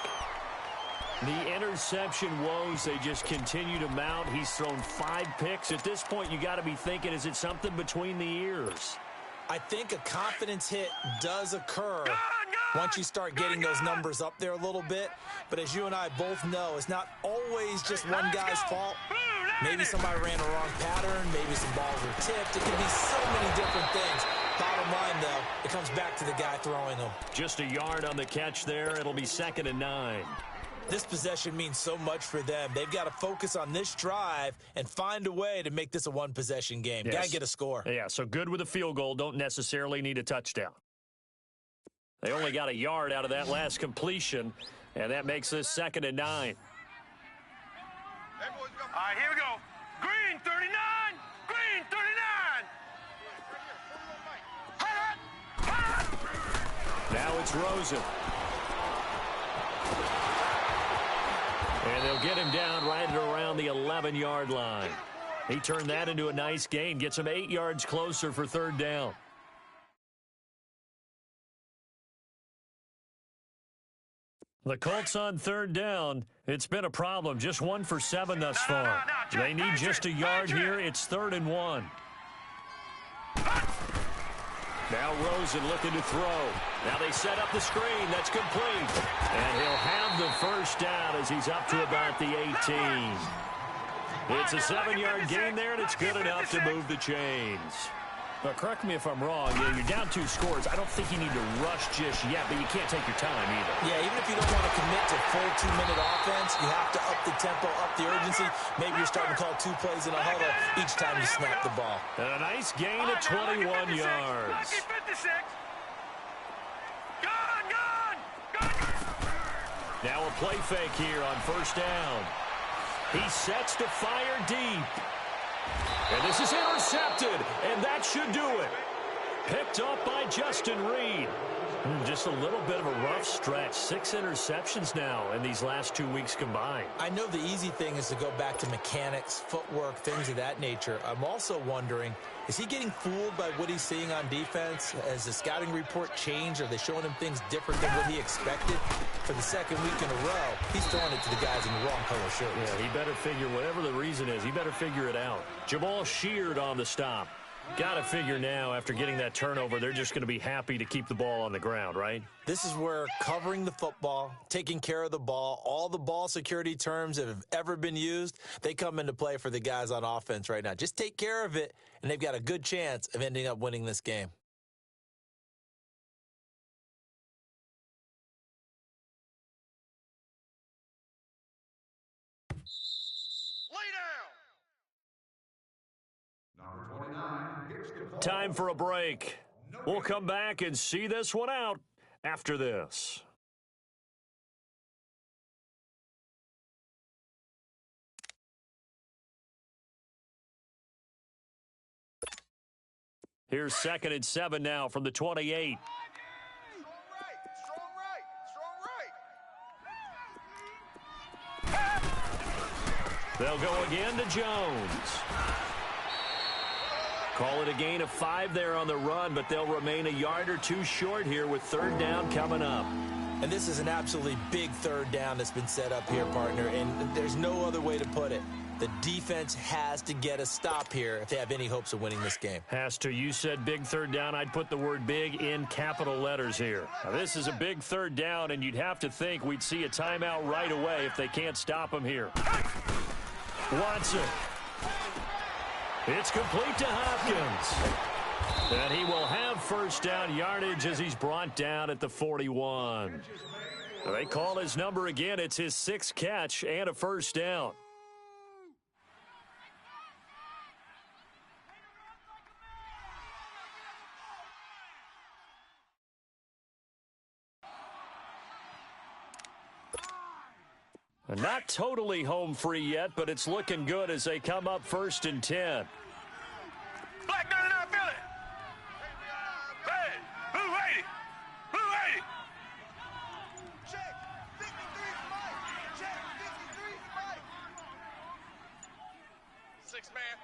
The interception woes, they just continue to mount. He's thrown 5 picks. At this point, you got to be thinking, is it something between the ears? I think a confidence hit does occur once you start getting those numbers up there a little bit. But as you and I both know, it's not always just one guy's fault. Maybe somebody ran a wrong pattern. Maybe some balls were tipped. It can be so many different things. Bottom line, though, it comes back to the guy throwing them. Just a yard on the catch there. It'll be 2nd and 9. This possession means so much for them. They've got to focus on this drive and find a way to make this a one-possession game. Yes. Got to get a score. Yeah, so good with a field goal. Don't necessarily need a touchdown. They only got a yard out of that last completion, and that makes this 2nd and 9. All right, here we go. Green, 39. Green, 39. Now it's Rosen. And they'll get him down right at around the 11-yard line. He turned that into a nice gain. Gets him 8 yards closer for 3rd down. The Colts on 3rd down. It's been a problem. Just 1 for 7 thus far. They need just a yard here. It's 3rd and 1. Now Rosen looking to throw. Now they set up the screen. That's complete. And he'll have the first down as he's up to about the 18. It's a 7-yard gain there, and it's good enough to move the chains. But correct me if I'm wrong. You're down 2 scores. I don't think you need to rush just yet, but you can't take your time either. Yeah, even if you don't want to commit to full 2-minute offense, you have to up the tempo, up the urgency. Maybe you're starting to call 2 plays in a huddle each time you snap the ball. And a nice gain of 21 yards. Now a play fake here on 1st down. He sets to fire deep. And this is intercepted, and that should do it. Picked up by Justin Reed. Just a little bit of a rough stretch. 6 interceptions now in these last 2 weeks combined. I know the easy thing is to go back to mechanics, footwork, things of that nature. I'm also wondering, is he getting fooled by what he's seeing on defense? Has the scouting report changed? Are they showing him things different than what he expected? For the second week in a row, he's throwing it to the guys in the wrong color shirts. Yeah, he better figure, whatever the reason is, he better figure it out. Jamal Sheard on the stop. Got to figure now, after getting that turnover, they're just going to be happy to keep the ball on the ground, right? This is where covering the football, taking care of the ball, all the ball security terms that have ever been used, they come into play for the guys on offense right now. Just take care of it, and they've got a good chance of ending up winning this game. Time for a break. We'll come back and see this one out after this. Here's 2nd and 7 now from the 28. They'll go again to Jones. Call it a gain of 5 there on the run, but they'll remain a yard or two short here with 3rd down coming up. And this is an absolutely big 3rd down that's been set up here, partner, and there's no other way to put it. The defense has to get a stop here if they have any hopes of winning this game. Has to. You said big 3rd down. I'd put the word big in capital letters here. Now, this is a big 3rd down, and you'd have to think we'd see a timeout right away if they can't stop him here. Watson. It's complete to Hopkins. And he will have 1st down yardage as he's brought down at the 41. They call his number again. It's his 6th catch and a 1st down. Not totally home free yet, but it's looking good as they come up 1st and 10. Black 99 Philly. Red. Blue 80. Blue 80. Check. 53 Mike. Check. 53 Mike. 6 man.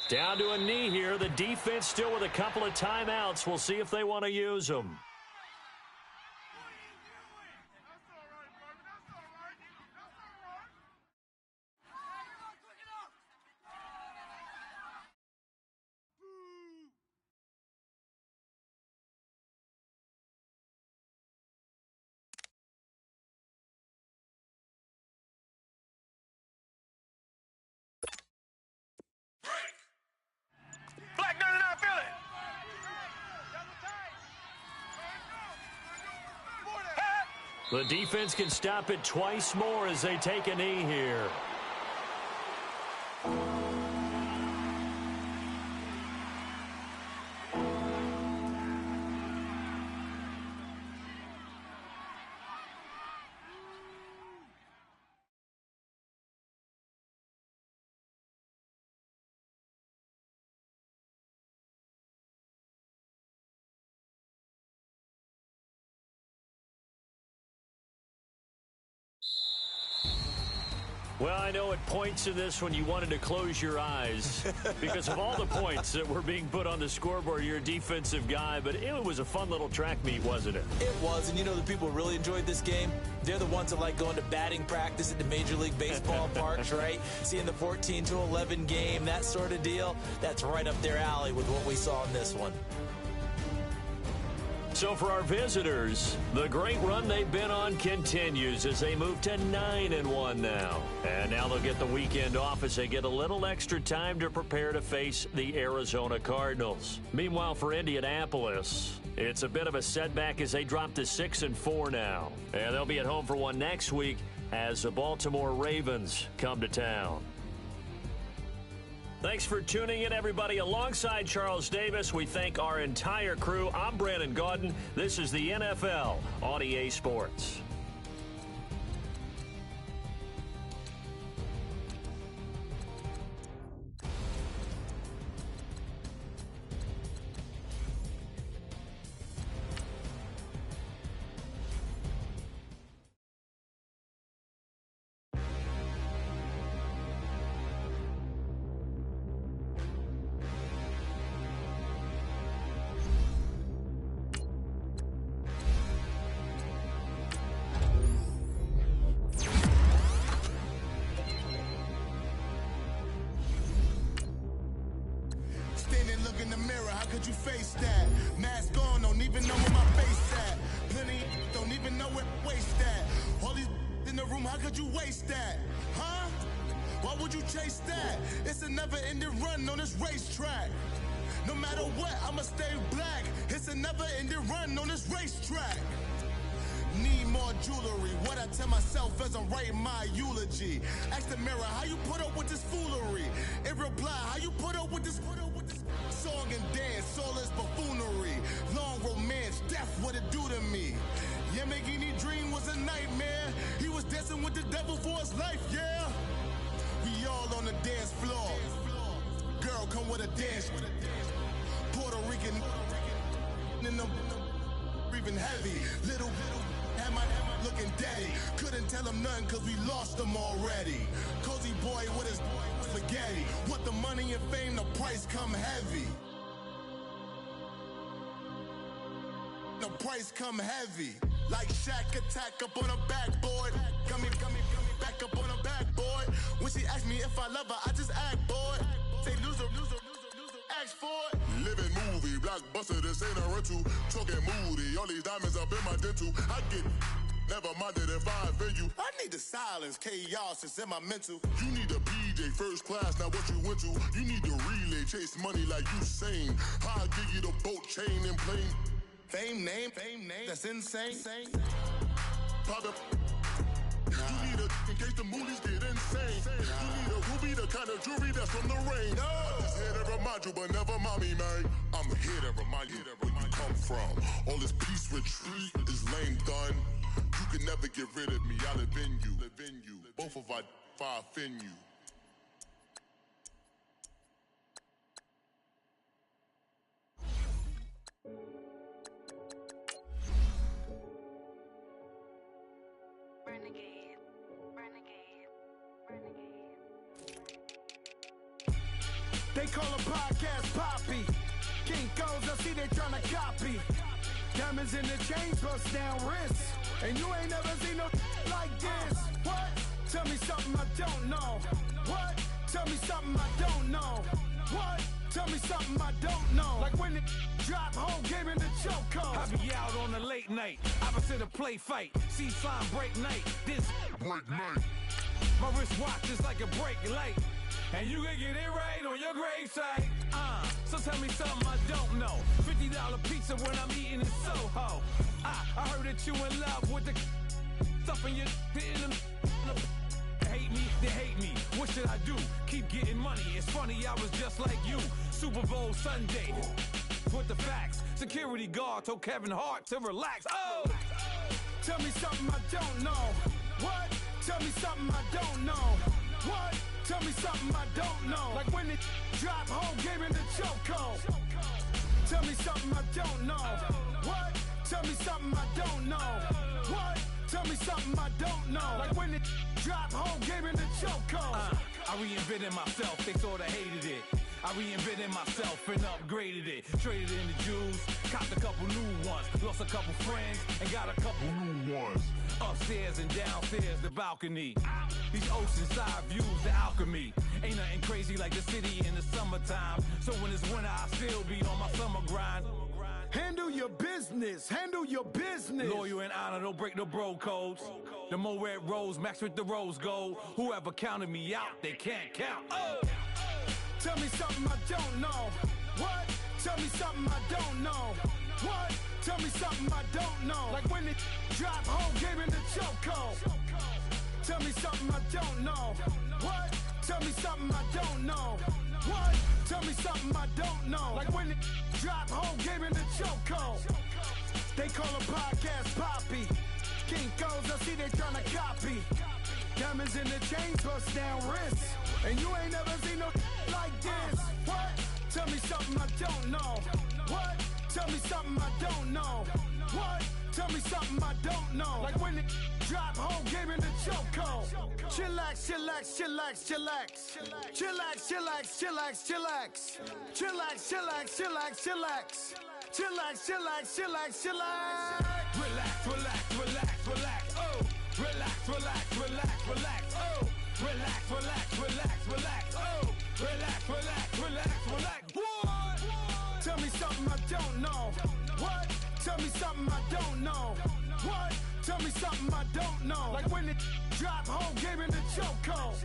Down to a knee here. The defense still with a couple of timeouts. We'll see if they want to use them. Black 99 Philly. The defense can stop it twice more as they take a knee here. Well, I know at points in this when you wanted to close your eyes because of all the points that were being put on the scoreboard. You're a defensive guy, but it was a fun little track meet, wasn't it? It was, and you know the people who really enjoyed this game? They're the ones that like going to batting practice at the Major League Baseball parks, right? Seeing the 14-11 game, that sort of deal. That's right up their alley with what we saw in this one. So for our visitors, the great run they've been on continues as they move to 9-1 now. And now they'll get the weekend off as they get a little extra time to prepare to face the Arizona Cardinals. Meanwhile, for Indianapolis, it's a bit of a setback as they drop to 6-4 now. And they'll be at home for one next week as the Baltimore Ravens come to town. Thanks for tuning in, everybody. Alongside Charles Davis, we thank our entire crew. I'm Brandon Gaudin. This is the NFL on EA Sports. could you face that? Mask on, don't even know where my face at. Plenty don't even know where waste at. All these in the room, how could you waste that? Huh? Why would you chase that? It's a never-ending run on this racetrack. No matter what, I'ma stay black. It's a never-ending run on this racetrack. Need more jewelry. What I tell myself as I'm writing my eulogy. Ask the mirror, how you put up with this foolery? It reply, how you put up with this song and dance, soulless buffoonery. Long romance, death, what it do to me? Yamagini dream was a nightmare. He was dancing with the devil for his life, yeah. We all on the dance floor. Girl, come with a dance. Puerto Rican in the breathing heavy. Little had my looking daddy. Couldn't tell him nothing cause we lost him already. Cozy boy with his spaghetti. What the money and fame, the price come heavy. The price come heavy. Like Shaq attack up on a backboard. Coming back up on a backboard. When she asked me if I love her, I just act bored. Say loser, ask for it. Living movie, blockbuster, this ain't a rental. Talking moody, all these diamonds up in my dental. I get never minded if I offend you. I need the silence, chaos is in my mental. You need a PJ first class, not what you went to. You need the relay, chase money like you sane. I'll give you the boat chain and plane. Fame name, that's insane. Pop up. You need a in case the movies get insane. You need a ruby, the kind of jewelry that's from the rain. I'm just here to remind you, but never mommy, man. I'm here to remind you where you come from. All this peace retreat is lame done. You can never get rid of me. I live in you. Both of our fire offend you. They call a podcast Poppy. Kinkos, I see they tryna copy. Diamonds in the chains, bust down wrists. And you ain't never seen no like this. What? Tell me something I don't know. What? Tell me something I don't know. What? Tell me something I don't know. Like when it drop, whole game in the chokehold. I be out on a late night, opposite a play fight. See sign break night, this break night. My wristwatch is like a brake light. And you can get it right on your gravesite. So tell me something I don't know. $50 pizza when I'm eating in Soho. I heard that you in love with the stuff in your hate me, they hate me. What should I do? Keep getting money. It's funny, I was just like you. Super Bowl Sunday. With the facts. Security guard told Kevin Hart to relax. Oh! Tell me something I don't know. What? Tell me something I don't know. What? Tell me something I don't know. Like when it drop, whole game in the chokehold. Tell me something I don't know. What? Tell me something I don't know. What? Tell me something I don't know. Like when it drop, whole game in the chokehold. I reinvented myself, they sorta hated it. I reinvented myself and upgraded it. Traded in the Jews, copped a couple new ones. Lost a couple friends and got a couple new ones. Upstairs and downstairs, the balcony. These oceanside views, the alchemy. Ain't nothing crazy like the city in the summertime. So when it's winter, I still be on my summer grind. Handle your business, handle your business. Loyal and honor, don't break the bro codes. The more red rose, max with the rose gold. Whoever counted me out, they can't count. Oh! Tell me something I don't know. What? Tell me something I don't know. What? Tell me something I don't know. Like when it drop, whole game in the chokehold. Tell me something I don't know. What? Tell me something I don't know. What? Tell me something I don't know. Like when it drop, whole game in the chokehold. They call a podcast Poppy. Kinkos, I see they tryna copy. Diamonds in the chains, bust down wrists. And you ain't never seen no like this. What? Tell me something I don't know. What? Tell me something I don't know. What? Tell me something I don't know. Like when it drop, whole game in the chokehold. Chillax, chillax, chillax, chillax. Chillax, chillax, chillax, chillax. Chillax, chillax, chillax, chillax. Chillax, chillax, chillax, chillax. Relax, relax, relax, relax. Oh! Relax, relax, relax, relax. Oh! Relax, relax, relax, relax. Oh! Relax, relax, relax, relax. What? Tell me something I don't know. What? Tell me something I don't know. What? Tell me something I don't know. Like when it drop, whole game in the chokehold.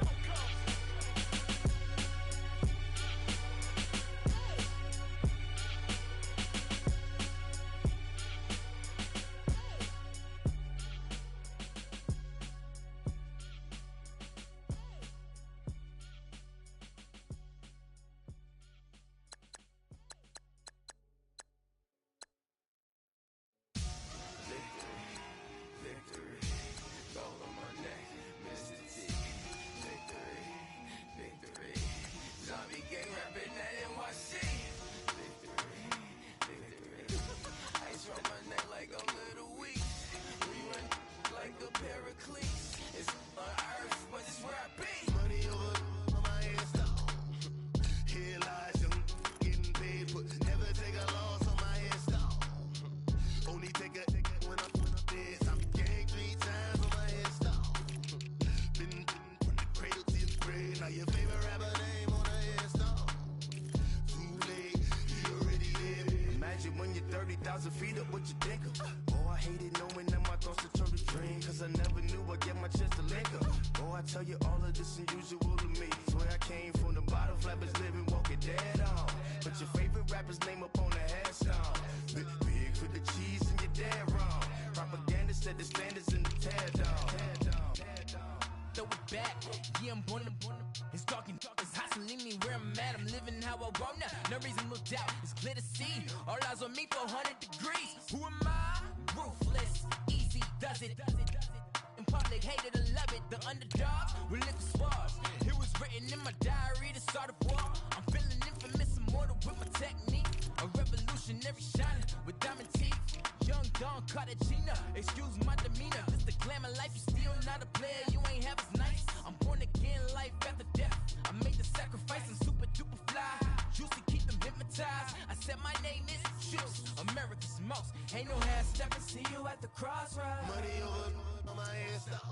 Feet up, what you think of? Oh, I hated knowing that my thoughts would turn to dream. Cause I never knew I'd get my chance to link up. Oh, I tell you all of this unusual to me. Swear I came from the bottom, flappers living, walking dead on. Put your favorite rapper's name up on the headstone. Big for the cheese and you're dead wrong. Propaganda set the standards in the tear down. Throw it back, yeah, I'm born to it's talking, it's hot, so leave me where I'm at. I'm living how I want now, no reason to doubt. It's clear to see, all eyes on me for 100 degrees. Who am I? Ruthless, easy, does it. In public, hated and love it. The underdogs will live the spars. It was written in my diary, the start of war. I'm feeling infamous, immortal with my technique. A revolutionary shining with diamond teeth. Young Don Cartagena, excuse my demeanor. This the glamour life, you still not a player, you ain't half as nice. I'm born again, life after death. I made the sacrifice, I'm super duper fly. Juicy, keep them hypnotized. I said my name is Juice, America's most. Ain't no half stepping, see you at the crossroads. Money over on my head, stop.